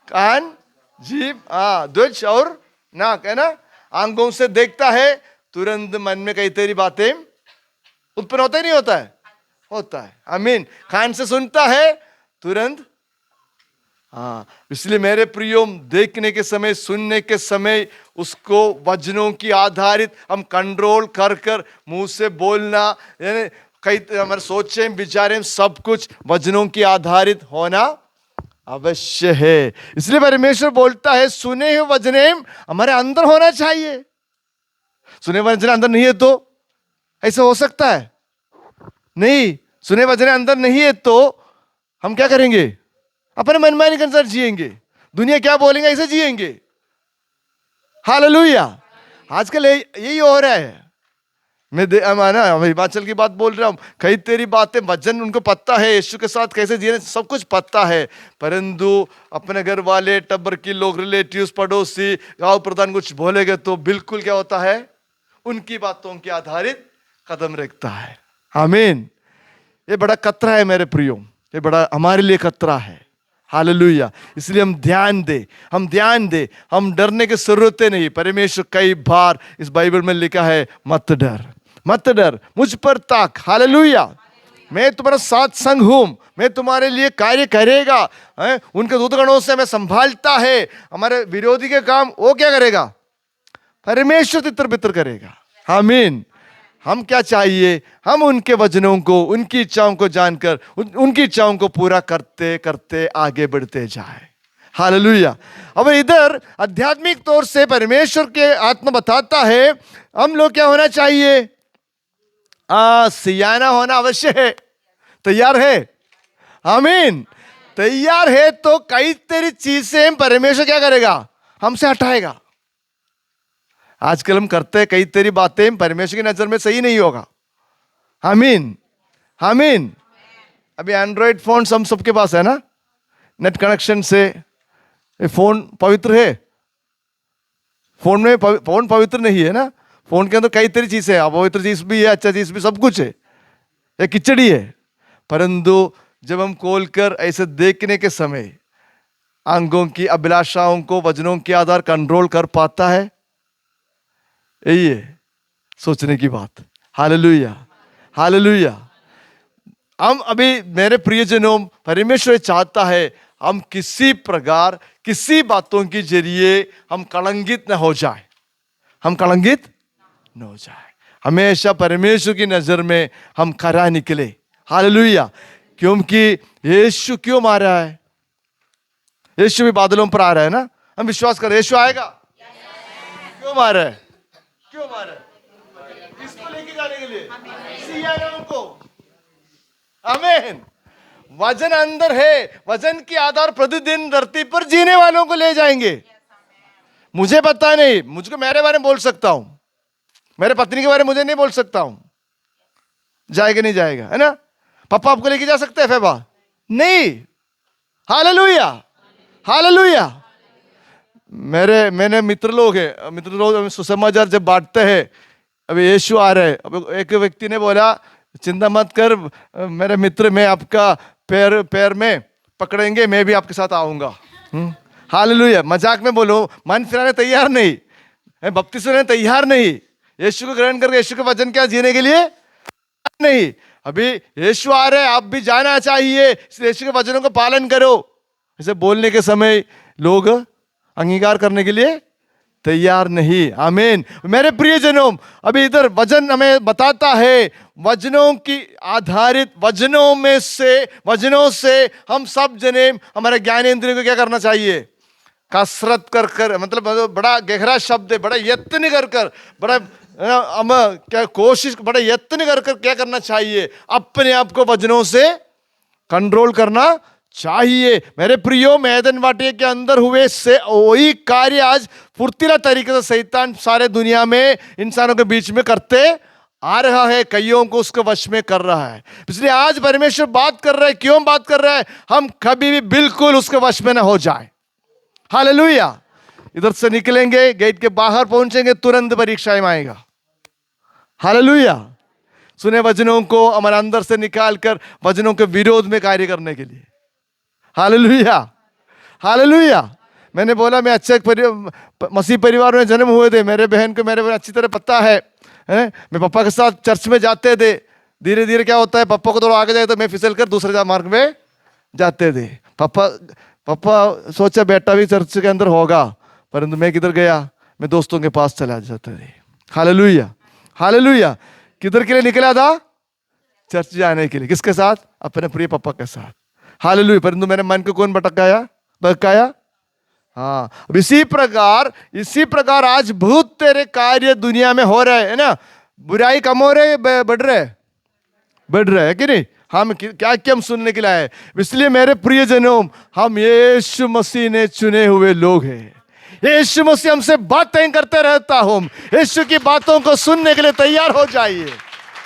कान, जीभ, त्वचा और नाक, है ना। आंखों से देखता है, तुरंत मन में कई तेरी बातें उत्पन्न होता ही नहीं होता है? होता है। आमीन। कान से सुनता है, तुरंत। इसलिए मेरे प्रियो, देखने के समय, सुनने के समय उसको वचनों की आधारित हम कंट्रोल कर कर मुंह से बोलना, यानी कई हमारे सोचे विचारे सब कुछ वचनों की आधारित होना अवश्य है। इसलिए परमेश्वर बोलता है सुने हुए वचने हमारे अंदर होना चाहिए। सुने वचन अंदर नहीं है तो ऐसा हो सकता है? नहीं। सुने वचन अंदर नहीं है तो हम क्या करेंगे? अपने मनमानी के अनुसार जिएंगे, दुनिया क्या बोलेंगे ऐसे जिएंगे। हालेलुया। आजकल यही हो रहा है। मैं हिमाचल की बात बोल रहा हूं, कई तेरी बातें वचन उनको पता है, यीशु के साथ कैसे जीने सब कुछ पता है, परंतु अपने घर वाले, टब्बर के लोग, रिलेटिव्स, पड़ोसी, गांव प्रधान कुछ बोलेंगे तो बिल्कुल क्या होता है? उनकी बातों के आधारित कदम रखता है। आमीन। ये बड़ा खतरा है मेरे प्रियो, ये बड़ा हमारे लिए खतरा है। हालेलुया। इसलिए हम ध्यान दे, हम डरने की जरूरत नहीं। परमेश्वर कई बार इस बाइबल में लिखा है मत डर, मत डर, मुझ पर ताक। हालेलुया। मैं तुम्हारा साथ संग हूं, मैं तुम्हारे लिए कार्य करेगा। उनके दूतगणों से मैं संभालता है। हमारे विरोधी के काम वो क्या करेगा? परमेश्वर तितर बितर करेगा। आमीन। हम क्या चाहिए? हम उनके वचनों को, उनकी इच्छाओं को जानकर उनकी इच्छाओं को पूरा करते करते आगे बढ़ते जाए। हालेलुया। अब इधर आध्यात्मिक तौर से परमेश्वर के आत्मा बताता है हम लोग क्या होना चाहिए? सियाना होना अवश्य है। तैयार है? आमीन। तैयार है तो कई तेरी चीजें परमेश्वर क्या करेगा? हमसे हटाएगा। आजकल हम करते हैं कई तेरी बातें परमेश्वर की नजर में सही नहीं होगा। आमीन। आमीन। अभी एंड्रॉइड फोन हम सबके पास है ना, नेट कनेक्शन से फोन पवित्र है? फोन में फोन पवित्र नहीं है ना। फोन के अंदर कई तेरी चीजें है, अपवित्र चीज भी है, अच्छा चीज भी, सब कुछ है, ये किचड़ी है। परंतु जब हम खोलकर ऐसे देखने के समय आंखों की अभिलाषाओं को वचनों के आधार कंट्रोल कर पाता है? यही है सोचने की बात। हालेलुया। हालेलुया। हम अभी मेरे प्रियजनों, परमेश्वर चाहता है हम किसी प्रकार किसी बातों के जरिए हम कलंकित न हो जाए, हम कलंकित न हो जाए। हमेशा परमेश्वर की नजर में हम खरा निकले। हालेलुया। क्योंकि यीशु क्यों मारा है? यीशु भी बादलों पर आ रहा है ना। हम विश्वास करें यीशु आएगा। क्यों मारा है? क्यों मारा? किसको लेके जाने के लिए? सियानों को। आमीन। वचन अंदर है, वचन के आधार प्रतिदिन धरती पर जीने वालों को ले जाएंगे। मुझे पता नहीं, मुझको मेरे बारे में बोल सकता हूं, मेरे पत्नी के बारे में मुझे नहीं बोल सकता हूं, जाएगा नहीं जाएगा, है ना। पापा आपको लेके जा सकते हैं फेबा? नहीं। हालेलुया। हालेलुया। मैंने मित्र लोग सुसमाचार जब बांटते हैं, अभी यीशु आ रहे, अब एक व्यक्ति ने बोला चिंता मत कर मेरे मित्र, मैं आपका पैर में पकड़ेंगे, मैं भी आपके साथ आऊंगा। हालेलुया। मजाक में बोलो, मन फिराने तैयार नहीं, बपतिस्मा लेने तैयार नहीं, यीशु को ग्रहण करके यीशु के वचन क्या जीने के लिए नहीं। अभी यीशु आ रहे, आप भी जाना चाहिए, यीशु के वचनों को पालन करो। ऐसे बोलने के समय लोग अंगीकार करने के लिए तैयार नहीं। आमीन। मेरे प्रियजनों, अभी इधर वचन हमें बताता है वचनों की आधारित वचनों से हम सब जने हमारे ज्ञानेंद्रियों को क्या करना चाहिए? कसरत कर कर, मतलब बड़ा गहरा शब्द है, बड़ा यत्न कर कर, बड़ा हम क्या कोशिश, बड़ा यत्न कर कर क्या करना चाहिए? अपने आप को वचनों से कंट्रोल करना चाहिए। मेरे प्रियो, मैदान वाटिया के अंदर हुए से वही कार्य आज फुर्तीला तरीके से शैतान सारे दुनिया में इंसानों के बीच में करते आ रहा है, कईयों को उसके वश में कर रहा है। इसलिए आज परमेश्वर बात कर रहा है। क्यों बात कर रहा है? हम कभी भी बिल्कुल उसके वश में ना हो जाए। हालेलुया। इधर से निकलेंगे, गेट के बाहर पहुंचेंगे, तुरंत परीक्षा में आएगा। हालेलुया। सुने वचनों को हमारे अंदर से निकाल कर वचनों के विरोध में कार्य करने के लिए। Hallelujah, hallelujah. मैंने बोला मैं अच्छे मसीह परिवार में जन्म हुए थे। मेरे बहन को मेरे अच्छी तरह पता है, मैं पापा के साथ चर्च में जाते थे। धीरे धीरे क्या होता है, पापा को थोड़ा आगे जाए तो मैं फिसल कर दूसरे मार्ग में जाते थे। पापा सोचा बेटा भी चर्च के अंदर होगा, परंतु मैं किधर गया, मैं दोस्तों के पास चला जाते थे। Hallelujah, hallelujah. किधर के लिए निकला था? चर्च जाने के लिए। किसके साथ? अपने प्रिय पापा के साथ। हालेलुया। परंतु मेरे मन को कौन भटकाया? हाँ। अब इसी प्रकार आज बहुत तेरे कार्य दुनिया में हो रहे हैं ना। बुराई कम हो रहे, बढ़ रहे है कि नहीं? हम क्या क्या हम सुनने के लिए आए। इसलिए मेरे प्रियजनों, हम यीशु मसीह ने चुने हुए लोग हैं। यीशु मसीह हमसे बातें करते रहता हूं। यीशु की बातों को सुनने के लिए तैयार हो जाइए।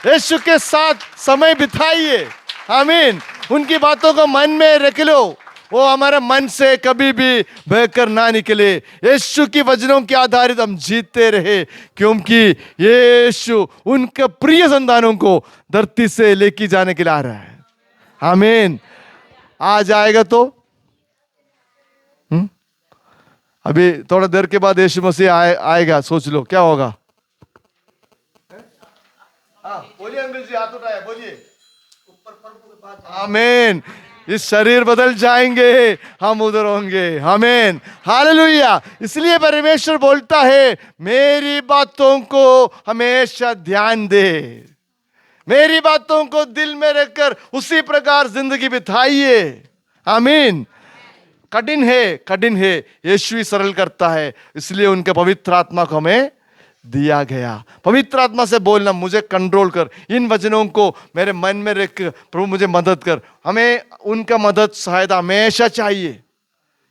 यीशु के साथ समय बिताइए। आमीन। उनकी बातों को मन में रख लो, वो हमारे मन से कभी भी बहकर ना निकले। यीशु की वचनों के आधारित हम जीते रहे, क्योंकि यीशु उनके प्रिय संतानों को धरती से लेके जाने के लिए आ रहा है। आमीन। आ जाएगा तो अभी थोड़ा देर के बाद यीशु मसीह आएगा। सोच लो क्या होगा। बोलिए अंकल जी, हाथ उठाया, बोलिए। आमीन। इस शरीर बदल जाएंगे, हम उधर होंगे। आमीन, हालेलुया। इसलिए परमेश्वर बोलता है, मेरी बातों को हमेशा ध्यान दे, मेरी बातों को दिल में रखकर उसी प्रकार जिंदगी बिताइए। आमीन। कठिन है, यीशु ही सरल करता है। इसलिए उनके पवित्र आत्मा को हमें दिया गया। पवित्र आत्मा से बोलना, मुझे कंट्रोल कर, इन वचनों को मेरे मन में रख, प्रभु मुझे मदद कर। हमें उनका मदद सहायता हमेशा चाहिए।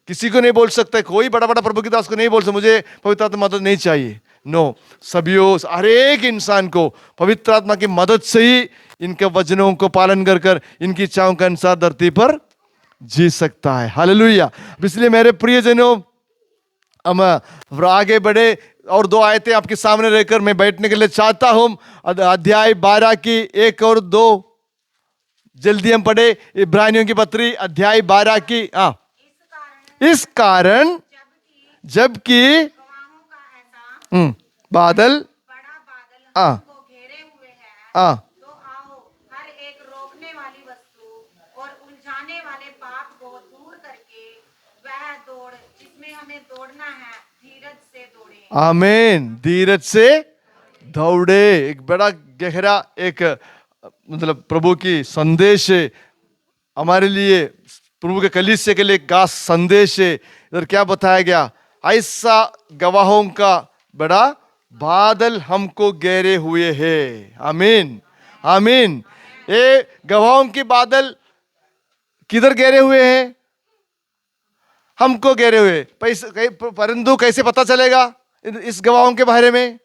किसी को नहीं बोल सकते, कोई बड़ा प्रभु की दास को नहीं बोल सकता मुझे पवित्र आत्मा मदद नहीं चाहिए। नो, सभी हर एक इंसान को पवित्र आत्मा की मदद से ही इनके वचनों को पालन कर इनकी इच्छाओं के अनुसार धरती पर जी सकता है। हालेलुया। इसलिए मेरे प्रियजनों, हम आगे बढ़े और 2 आयतें आपके सामने रहकर मैं बैठने के लिए चाहता हूं। अध्याय 12 की 1 और 2 जल्दी हम पढ़े। इब्रानियों की पत्री अध्याय 12 की। इस कारण जबकि बादल हमको घेरे हुए हैं, तो आओ हर एक रोकने वाली वस्तु और उलझाने वाले पाप को दूर करके वह दौड़ जिसमें हमें दौड़ना है, धीरज से दौड़े। आमीन। धीरज से दौड़े। एक बड़ा गहरा एक मतलब प्रभु की संदेश है हमारे लिए, प्रभु के कलीसिया के लिए खास संदेश है। इधर क्या बताया गया, ऐसा गवाहों का बड़ा बादल हमको घेरे हुए है। आमीन, आमीन। ये गवाहों की बादल किधर घेरे हुए हैं? हमको घेरे हुए। परंतु कैसे पता चलेगा इस गवाहों के बारे में?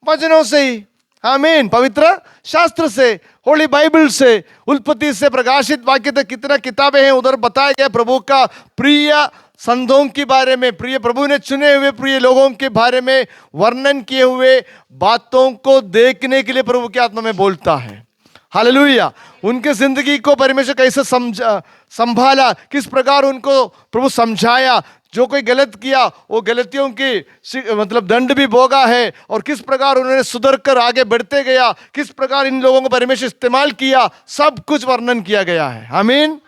वचनों से ही। आमीन। पवित्र शास्त्र से, होली बाइबल से, उत्पत्ति से प्रकाशित वाक्य तक कितना किताबें हैं, उधर बताया गया प्रभु का प्रिय संतों के बारे में, प्रिय प्रभु ने चुने हुए प्रिय लोगों के बारे में वर्णन किए हुए बातों को देखने के लिए प्रभु की आत्मा में बोलता है। हालेलुया। उनके जिंदगी को परमेश्वर कैसे संभाला, किस प्रकार उनको प्रभु समझाया, जो कोई गलत किया वो गलतियों की मतलब दंड भी भोगा है, और किस प्रकार उन्होंने सुधर कर आगे बढ़ते गया, किस प्रकार इन लोगों को परमेश्वर इस्तेमाल किया, सब कुछ वर्णन किया गया है। आमीन।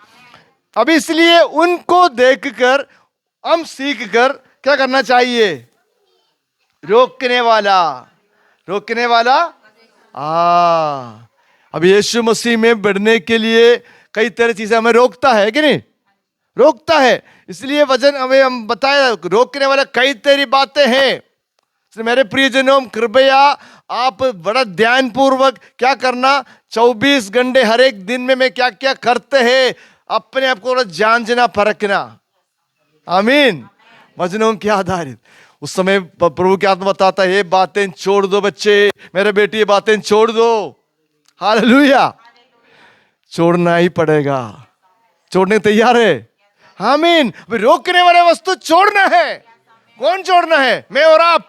अब इसलिए उनको देखकर हम सीख कर क्या करना चाहिए? रोकने वाला। अब यीशु मसीह में बढ़ने के लिए कई तरह चीजें हमें रोकता है कि नहीं? रोकता है। इसलिए वचन हमें हम बताया रोकने वाला कई तरह बातें हैं। मेरे प्रियजनों, कृपया आप बड़ा ध्यान पूर्वक क्या करना, 24 घंटे हर एक दिन में मैं क्या क्या करते हैं अपने आप को जांचना परखना। आमीन। वचनों के आधारित उस समय प्रभु की आत्मा बताता है ये बातें छोड़ दो बच्चे, मेरे बेटी ये बातें छोड़ दो। हालेलुया। छोड़ना ही पड़ेगा। छोड़ने तैयार है? आमीन। अभी रोकने वाले वस्तु छोड़ना है। कौन छोड़ना है? मैं और आप।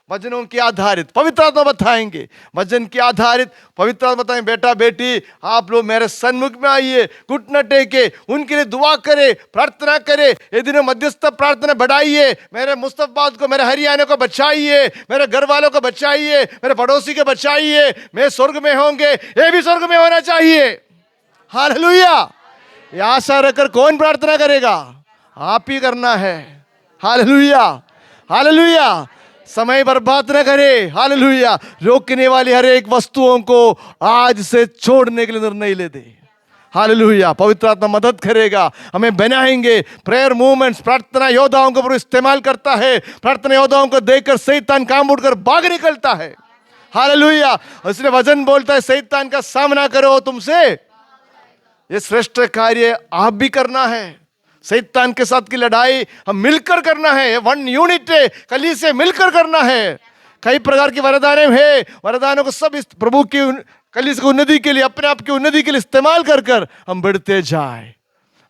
वचनों के आधारित पवित्र आत्मा बताएंगे, वचन के आधारित पवित्र आत्मा बताएंगे, बेटा बेटी आप लोग मेरे सन्मुख में आइए, घुटना टेके, उनके लिए दुआ करे, प्रार्थना करे, ये दिनों मध्यस्थ प्रार्थना बढ़ाइए, मेरे मुस्तफाबाद को, मेरे हरियाणा को बचाइए, मेरे घर वालों को बचाइए, मेरे पड़ोसी को बचाइए। मैं स्वर्ग में होंगे, ये भी स्वर्ग में होना चाहिए। हालेलुया। ये आशा रखकर कौन प्रार्थना करेगा? आप ही करना है। हालेलुया। हालेलुया। समय बर्बाद न करे। हालेलुया। रोकने वाली हर एक वस्तुओं को आज से छोड़ने के लिए निर्णय ले दे। हालेलुया। पवित्र आत्मा मदद करेगा, हमें बनाएंगे। प्रेयर मूवमेंट्स, प्रार्थना योद्धाओं को प्रभु इस्तेमाल करता है। प्रार्थना योद्धाओं को देखकर शैतान काम उठकर भाग निकलता है। हालेलुया। इसलिए वचन बोलता है शैतान का सामना करो तुमसे। ये श्रेष्ठ कार्य आप भी करना है। शैतान के साथ की लड़ाई हम मिलकर करना है। वन यूनिट है, कली से मिलकर करना है। कई प्रकार की वरदान है, वरदानों को सब इस प्रभु की कली की उन्नति के लिए, अपने आप की उन्नति के लिए इस्तेमाल कर कर हम बढ़ते जाए।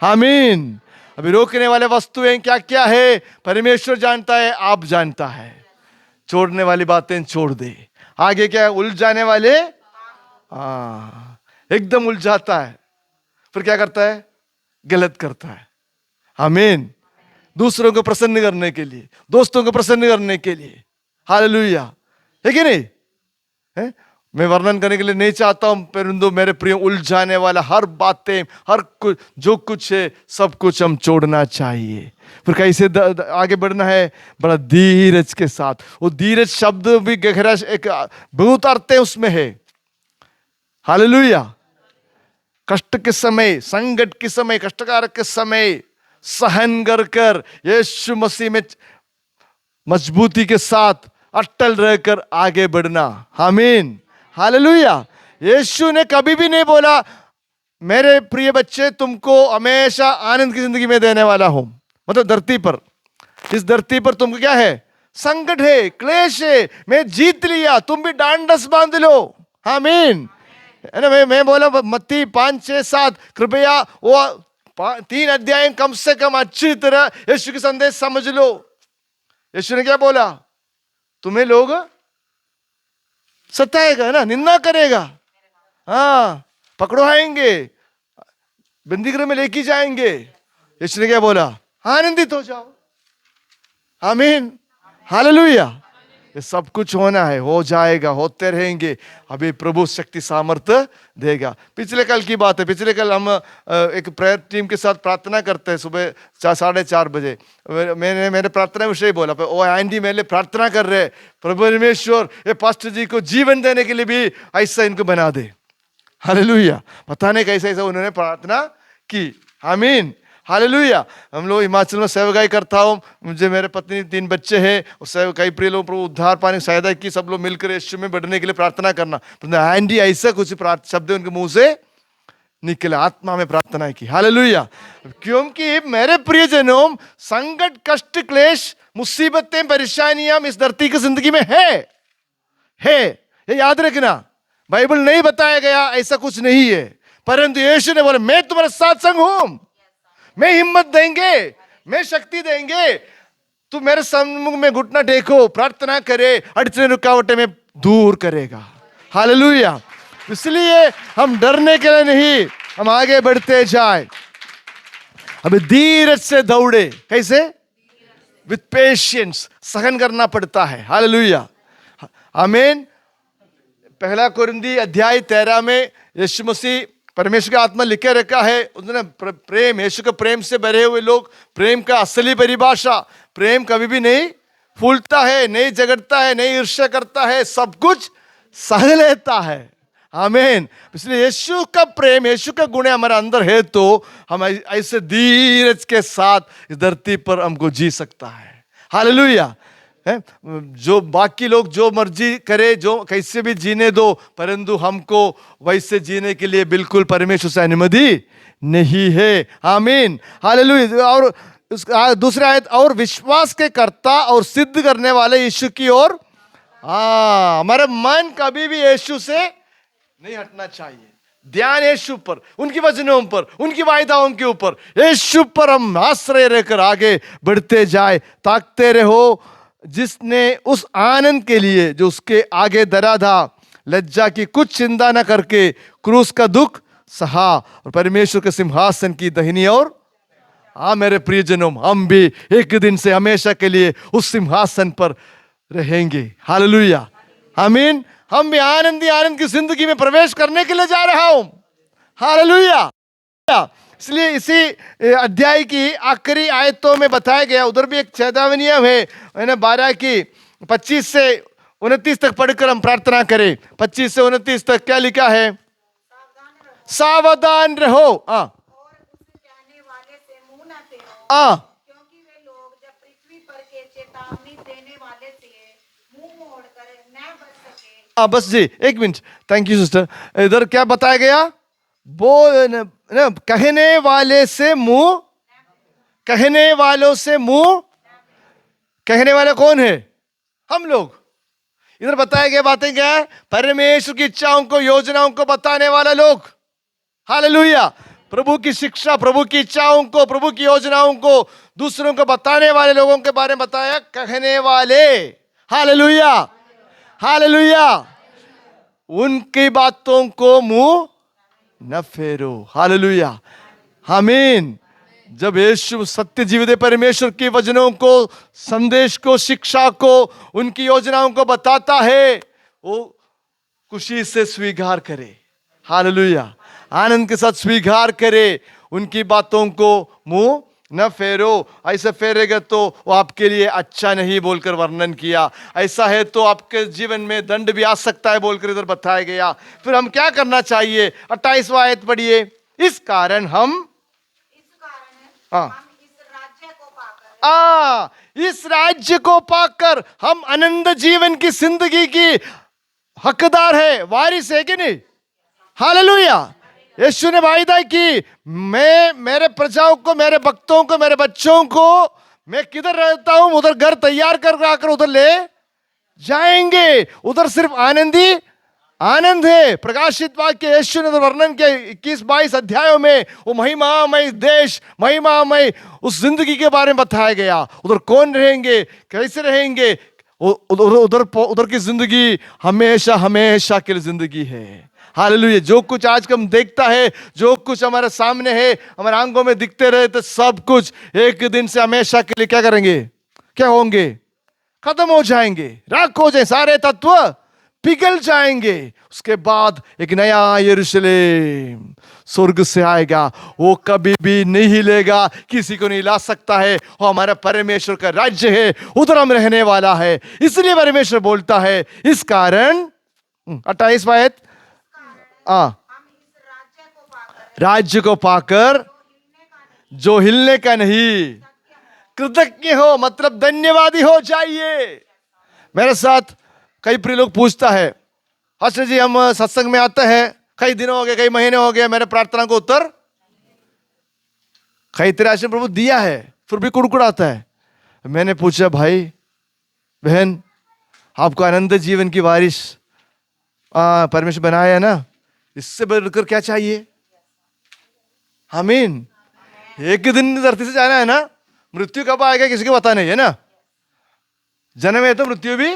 आमीन। अभी रोकने वाले वस्तुएं क्या क्या है परमेश्वर जानता है, आप जानता है। छोड़ने वाली बातें छोड़ दे। आगे क्या है? उलझाने वाले, एकदम उलझाता है, फिर क्या करता है? गलत करता है। आमीन। दूसरों को प्रसन्न करने के लिए, दोस्तों को प्रसन्न करने के लिए। हालेलुया। है कि नहीं? है? मैं वर्णन करने के लिए नहीं चाहता हूं, परंतु मेरे प्रिय उलझाने वाला हर बातें, हर कुछ जो कुछ है सब कुछ हम छोड़ना चाहिए। फिर कैसे आगे बढ़ना है? बड़ा धीरज के साथ। वो धीरज शब्द भी गहरा एक बहुत अर्थ है उसमें है। हालेलुया। कष्ट के समय, संकट के समय, कष्टकारक के समय सहन कर कर यीशु मसीह में मजबूती के साथ अटल रहकर आगे बढ़ना। आमीन। हालेलुया। यीशु ने कभी भी नहीं बोला मेरे प्रिय बच्चे तुमको हमेशा आनंद की जिंदगी में देने वाला हूं। मतलब धरती पर, इस धरती पर तुमको क्या है? संकट है, क्लेश है, मैं जीत लिया, तुम भी डांडस बांध लो। आमीन। है ना? मैं बोला मत्ती 5, 6, 7 कृपया वो 3 अध्याय कम से कम अच्छी तरह यीशु के संदेश समझ लो। यीशु ने क्या बोला? तुम्हें लोग सताएगा ना, निंदा करेगा, हाँ, पकड़वाएंगे, बंदीगृह में लेके जाएंगे। यीशु ने क्या बोला? आनंदित हो जाओ। आमीन। हालेलुया। ये सब कुछ होना है, हो जाएगा, होते रहेंगे। अभी प्रभु शक्ति सामर्थ्य देगा। पिछले कल की बात है, पिछले कल हम एक प्रेयर टीम के साथ प्रार्थना करते हैं सुबह 4:30 बजे। मैंने मेरे प्रार्थना विषय बोला, ओ आंटी मेरे लिए प्रार्थना कर रहे, प्रभु परमेश्वर ये पास्टर जी को जीवन देने के लिए भी ऐसा इनको बना दे। हालेलुया। पता नहीं कैसे ऐसा उन्होंने प्रार्थना की। आमीन। हालेलुया। हम लोग हिमाचल में सेवकाई करता हूँ, मुझे मेरे पत्नी 3 बच्चे हैं, और कई प्रिय लोग प्रभु उद्धार पाने की सहायता की, सब लोग मिलकर यीशु में बढ़ने के लिए प्रार्थना करना। आंटी ऐसा कुछ शब्द उनके मुंह से निकला, आत्मा में प्रार्थना की। हालेलुया। क्योंकि मेरे प्रियजनों संकट, कष्ट, क्लेश, मुसीबतें, परेशानियां इस धरती की जिंदगी में है। ये याद रखना। बाइबल नहीं बताया गया ऐसा कुछ नहीं है, परंतु यीशु ने बोला मैं तुम्हारे साथ संग हूं, मैं हिम्मत देंगे, मैं शक्ति देंगे, तू मेरे सम्मुख में घुटना टेको, प्रार्थना करे, अड़चने रुकावटें में दूर करेगा। हालेलुया। इसलिए हम डरने के लिए नहीं, हम आगे बढ़ते जाए। अभी धीरज से दौड़े। कैसे? विथ पेशेंस, सहन करना पड़ता है। हालेलुया। आमीन। 1 कोरिन्थी अध्याय 13 में यीशु मसीह परमेश्वर का आत्मा लिखे रखा है, उसने प्रेम, यीशु के प्रेम से भरे हुए लोग, प्रेम का असली परिभाषा, प्रेम कभी भी नहीं फूलता है, नहीं झगड़ता है, नहीं ईर्ष्या करता है, सब कुछ सह लेता है। आमीन। इसलिए यीशु का प्रेम, यीशु का गुण हमारे अंदर है तो हम ऐसे धीरज के साथ इस धरती पर हमको जी सकता है। हालेलुया। है, जो बाकी लोग जो मर्जी करे, जो कैसे भी जीने दो, परंतु हमको वैसे जीने के लिए बिल्कुल परमेश्वर से अनुमति नहीं है। आमीन, हालेलुया। और दूसरा आयत, और विश्वास के कर्ता और सिद्ध करने वाले यीशु की ओर, हमारा मन कभी भी यीशु से नहीं हटना चाहिए। ध्यान यीशु पर, उनकी वचनों पर, उनकी वायदाओं के ऊपर, यीशु पर हम आश्रय रहकर आगे बढ़ते जाए। ताकते रहो जिसने उस आनंद के लिए जो उसके आगे धरा था, लज्जा की कुछ चिंता न करके क्रूस का दुख सहा और परमेश्वर के सिंहासन की दाहिनी ओर। मेरे प्रियजनों, हम भी एक दिन से हमेशा के लिए उस सिंहासन पर रहेंगे। हालेलुया, आमीन। हम भी आनंद की जिंदगी में प्रवेश करने के लिए जा रहा हूं। हालेलुया। इसलिए इसी अध्याय की आखिरी आयतों में बताया गया, उधर भी एक चेतावनी है 12 की 25 से 29 तक पढ़कर हम प्रार्थना करें। 25 से 29 तक क्या लिखा है? सावधान रहो। और उस कहने वाले से मुंह न फेरो, क्योंकि वे लोग जब पृथ्वी पर के चेतावनी देने वाले से मुंह मोड़कर न बच सके। बस जी, एक मिनट, थैंक यू सिस्टर। इधर क्या बताया गया? वो कहने वाले से मुंह, कहने वालों से मुंह, कहने वाले कौन है? हम लोग। इधर बताया गया बातें क्या है? परमेश्वर की इच्छाओं को, योजनाओं को बताने वाला लोग। हालेलुया। प्रभु की शिक्षा, प्रभु की इच्छाओं को, प्रभु की योजनाओं को दूसरों को बताने वाले लोगों के बारे में बताया, कहने वाले। Hallelujah, hallelujah. उनकी बातों को मुंह न फेरो। हालेलुया, आमीन। जब यीशु सत्य जीवित परमेश्वर के वचनों को, संदेश को, शिक्षा को, उनकी योजनाओं को बताता है, वो खुशी से स्वीकार करे। हालेलुया, आनंद के साथ स्वीकार करे। उनकी बातों को मुंह न फेरो। ऐसे फेरेगा तो वो आपके लिए अच्छा नहीं बोलकर वर्णन किया। ऐसा है तो आपके जीवन में दंड भी आ सकता है बोलकर इधर बताया गया। फिर हम क्या करना चाहिए? 28वां आयत पढ़िए। इस कारण हम इस राज्य को पाकर हम अनंत जीवन की जिंदगी की हकदार है, वारिस है कि नहीं? हालेलुया। यीशु ने वायदा की, मैं मेरे प्रजाओं को, मेरे भक्तों को, मेरे बच्चों को, मैं किधर रहता हूं उधर घर तैयार कर आकर उधर ले जाएंगे। उधर सिर्फ आनंद ही आनंद है। प्रकाशित वाक्य यीशु ने वर्णन किया 21-22 अध्यायों में। वो महिमामय देश, महिमामय उस जिंदगी के बारे में बताया गया। उधर कौन रहेंगे, कैसे रहेंगे? उधर की जिंदगी हमेशा हमेशा की जिंदगी है। हालेलुया। जो कुछ आज हम देखता है, जो कुछ हमारे सामने है, हमारे आंखों में दिखते रहे, तो सब कुछ एक दिन से हमेशा के लिए क्या करेंगे? क्या होंगे? खत्म हो जाएंगे, राख हो जाए, सारे तत्व पिघल जाएंगे। उसके बाद एक नया यरूशलेम स्वर्ग से आएगा। वो कभी भी नहीं हिलेगा, किसी को नहीं ला सकता है। वो हमारा परमेश्वर का राज्य है, उधर हम रहने वाला है। इसलिए परमेश्वर बोलता है, इस कारण 28वां आयत, राज्य को पाकर जो हिलने का नहीं, कृतज्ञ हो, मतलब धन्यवादी हो जाइए। मेरे साथ कई प्रिय लोग पूछता है, पास्टर जी हम सत्संग में आते हैं, कई दिनों हो गए, कई महीने हो गए, मेरे प्रार्थना को उत्तर कई तरह से प्रभु दिया है, फिर भी कुड़कुड़ाता है। मैंने पूछा, भाई बहन, आपको आनंद जीवन की वारिस परमेश्वर बनाया है ना, इससे बढ़कर क्या चाहिए? आमीन। एक दिन धरती से जाना है ना, मृत्यु कब आएगा किसी को पता नहीं है ना। जन्म है तो मृत्यु भी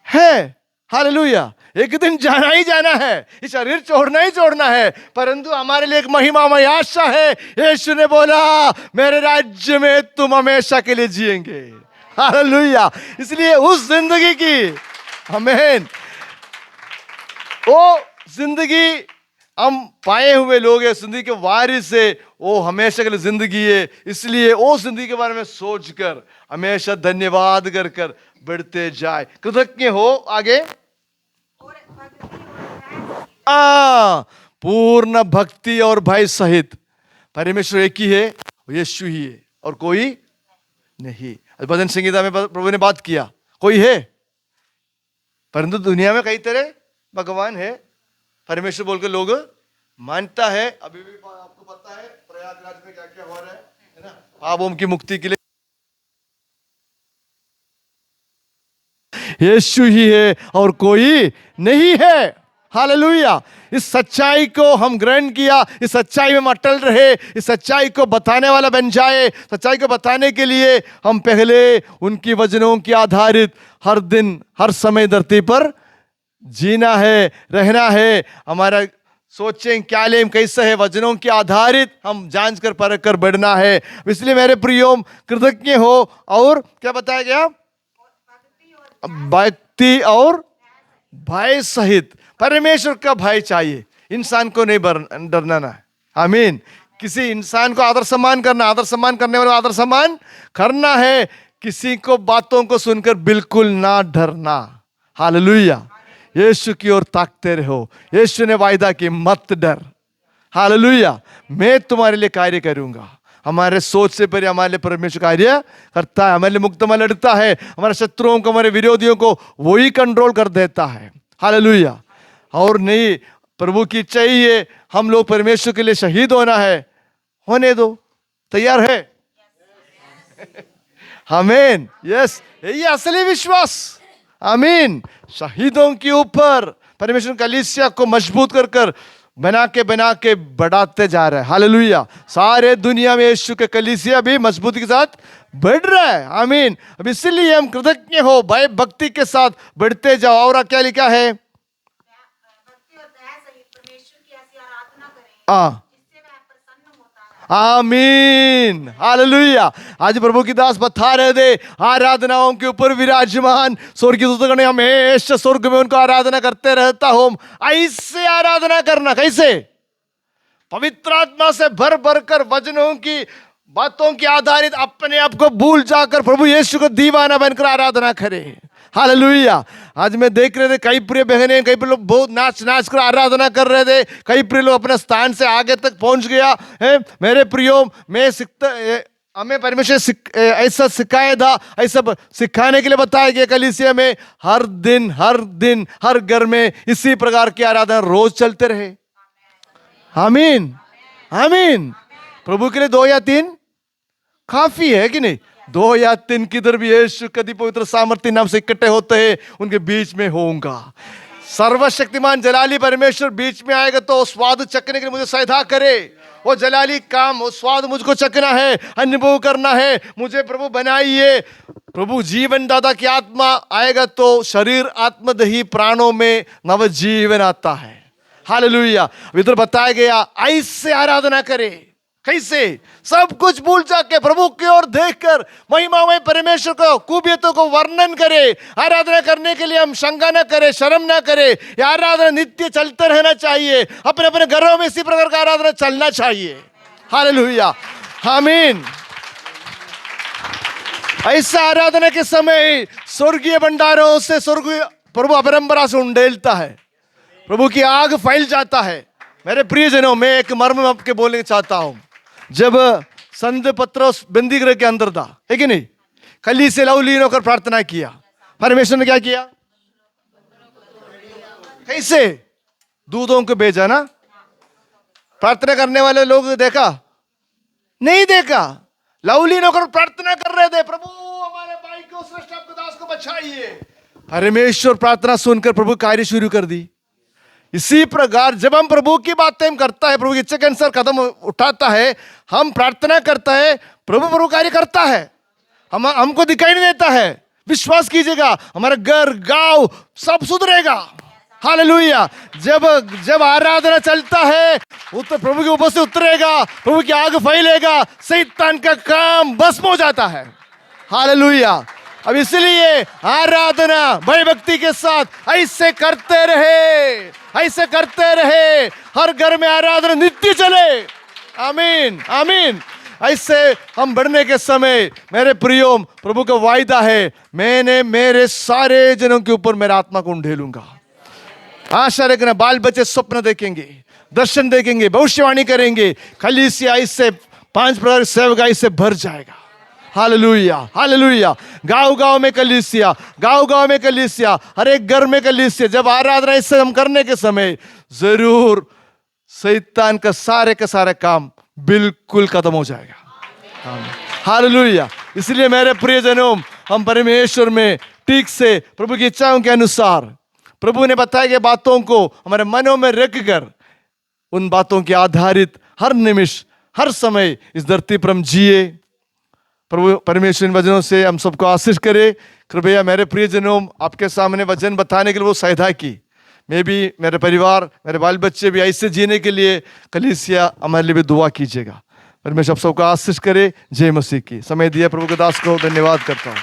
है। हालेलुया। एक दिन जाना ही जाना है, ये शरीर छोड़ना ही छोड़ना है, परंतु हमारे लिए एक महिमामय आशा है। यीशु ने बोला, मेरे राज्य में तुम हमेशा के लिए जिएंगे। हालेलुया। इसलिए उस जिंदगी की, आमीन, वो जिंदगी हम पाए हुए लोग हैं, जिंदगी के वारिस है, वो हमेशा के लिए जिंदगी है। इसलिए वो जिंदगी के बारे में सोचकर हमेशा धन्यवाद कर कर बढ़ते जाए, कृतज्ञ हो। आगे, पूर्ण भक्ति और भय सहित। परमेश्वर एक ही है, यीशु ही है और कोई नहीं। भजन संगीता में प्रभु ने बात किया, कोई है? परंतु दुनिया में कई तरह भगवान है, परमेश्वर बोल के लोग मानता है। अभी भी आपको पता है प्रयागराज में क्या क्या हो रहा है ना, पापों की मुक्ति के लिए यीशु ही है और कोई नहीं है। हालेलुया। इस सच्चाई को हम ग्रहण किया, इस सच्चाई में हम अटल रहे, इस सच्चाई को बताने वाला बन जाए। सच्चाई को बताने के लिए हम पहले उनकी वचनों की आधारित हर दिन हर समय धरती पर जीना है, रहना है। हमारा सोचें क्या लें कैसे है, वचनों के आधारित हम जांच कर परख कर बढ़ना है। इसलिए मेरे प्रियोम कृतज्ञ हो और क्या बताया गया, भक्ति और भय सहित। परमेश्वर का भय चाहिए, इंसान को नहीं डरना ना। आमीन। किसी इंसान को आदर सम्मान करना, आदर सम्मान करने वाले आदर सम्मान करना है। किसी को बातों को सुनकर बिल्कुल ना डरना। हालेलुया। यीशु की ओर ताकते रहो। यीशु ने वायदा की मत डर। हालेलुया। मैं तुम्हारे लिए कार्य करूंगा। हमारे सोच से पहले हमारे लिए परमेश्वर कार्य करता है, हमारे लिए मुकदमा लड़ता है, हमारे शत्रुओं को, हमारे विरोधियों को वही कंट्रोल कर देता है। हालेलुया। और नहीं, प्रभु की इच्छा ही है, हम लोग परमेश्वर के लिए शहीद होना है। होने दो, तैयार है? आमीन। यस, यही असली विश्वास। आमीन। शहीदों के ऊपर परमेश्वर कलीसिया को मजबूत कर कर बना के बढ़ाते जा रहा है। हालेलुया। सारे दुनिया में यीशु के कलीसिया भी मजबूती के साथ बढ़ रहा है। आमीन। अब इसलिए हम कृतज्ञ हो, भय भक्ति के साथ बढ़ते जाओ। और क्या लिखा है? भक्ति और दया सहित परमेश्वर की ऐसी आराधना करें जिससे वह प्रसन्न होता है। आमीन। हालेलुया। आज प्रभु की दास बता रहे थे, आराधनाओं के ऊपर विराजमान स्वर्गीय दूतगण हमेशा स्वर्ग में उनको आराधना करते रहता हूं। ऐसे आराधना करना, कैसे? पवित्र आत्मा से भर भर कर वचनों की बातों की आधारित अपने आप को भूल जाकर प्रभु यीशु को दीवाना बनकर आराधना करें। हालेलुया। आज मैं देख रहे थे कई प्रिय बहनें, कई प्रिय लोग बहुत नाच नाच कर आराधना कर रहे थे। कई प्रिय लोग अपने स्थान से आगे तक पहुंच गया है। मेरे प्रियो, मैं हमें परमेश्वर ऐसा सिखाया था, ऐसा सिखाने के लिए बताया गया कलीसिया में। हर दिन हर घर में इसी प्रकार की आराधना रोज चलते रहे। आमीन। आमीन। प्रभु के लिए 2 या 3 काफी है कि नहीं? 2 या 3 किधर भी यीशु कदी पवित्र सामर्थ्य नाम से इकट्ठे होते हैं, उनके बीच में होऊंगा। सर्वशक्तिमान जलाली परमेश्वर बीच में आएगा तो स्वाद चखने के लिए मुझे सहायता करे। वो जलाली काम, वो स्वाद मुझको चखना है, अनुभव करना है। मुझे प्रभु बनाइए। प्रभु जीवन दाता की आत्मा आएगा तो शरीर आत्मदही प्राणों में नव जीवन आता है। हालेलुया। इधर बताया गया ऐसे आराधना करे। कैसे? सब कुछ भूल जाके प्रभु की ओर देखकर महिमामय परमेश्वर को खूबियतों को वर्णन करे। आराधना करने के लिए हम शंका न करे, शर्म न करे। ये आराधना नित्य चलते रहना चाहिए। अपने अपने घरों में इसी प्रकार का आराधना चलना चाहिए। हालेलुया। आमीन। ऐसा आराधना के समय स्वर्गीय भंडारों से स्वर्गीय प्रभु अपरंपरा से उंडेलता है, प्रभु की आग फैल जाता है। मेरे प्रियजनों, मैं एक मर्म आपके बोलना चाहता हूं। जब संत पत्रोस बंदी गृह के अंदर था, है कि नहीं, कली से लवलीन होकर प्रार्थना किया। परमेश्वर ने क्या किया? कैसे? दूतों को भेजा ना। प्रार्थना करने वाले लोग देखा? नहीं देखा। लवलीन होकर प्रार्थना कर रहे थे, प्रभु हमारे भाई को, श्रेष्ठ आपके दास को बचाइए। परमेश्वर प्रार्थना सुनकर प्रभु कार्य शुरू कर दी। इसी प्रकार जब हम प्रभु की बातें करता है, प्रभु की इच्छा के अनुसार कदम उठाता है, हम प्रार्थना करता है, प्रभु कार्य करता है। हमको दिखाई नहीं देता है। विश्वास कीजिएगा, हमारा घर गांव सब सुधरेगा। हालेलुया। जब आराधना चलता है तो प्रभु के ऊपर से उतरेगा, प्रभु की आग फैलेगा, शैतान का काम भस्म हो जाता है। हालेलुया। अब इसलिए आराधना भय भक्ति के साथ ऐसे करते रहे। हर घर में आराधना नित्य चले। आमीन। आमीन। ऐसे हम बढ़ने के समय मेरे प्रियो, प्रभु का वायदा है, मैंने मेरे सारे जनों के ऊपर मेरा आत्मा को उंडेलूंगा। आशा रखना, बाल बच्चे स्वप्न देखेंगे, दर्शन देखेंगे, भविष्यवाणी करेंगे। कलीसिया इससे 5 प्रकार सेवकाई से भर जाएगा। Hallelujah, hallelujah. गांव-गांव में कलीसिया, गांव-गांव में कलीसिया, हर एक घर में कलीसिया। जब आराधना इससे हम करने के समय जरूर शैतान का सारे काम बिल्कुल खत्म हो जाएगा। हालेलुया। इसलिए मेरे प्रियजनों, हम परमेश्वर में ठीक से प्रभु की इच्छाओं के अनुसार प्रभु ने बताई गई बातों को हमारे मनों में रखकर उन बातों के आधारित हर निमिष हर समय इस धरती पर हम जिए। प्रभु परमेश्वर इन वचनों से हम सबको आशीष करे। कृपया मेरे प्रियजनों, आपके सामने वचन बताने के लिए वो सहायता की। मैं भी, मेरे परिवार, मेरे बाल बच्चे भी ऐसे जीने के लिए कलीसिया हमारे लिए भी दुआ कीजिएगा। परमेश्वर आप सबको आशीष करे। जय मसीह की। समय दिया प्रभु के दास को धन्यवाद करता हूँ।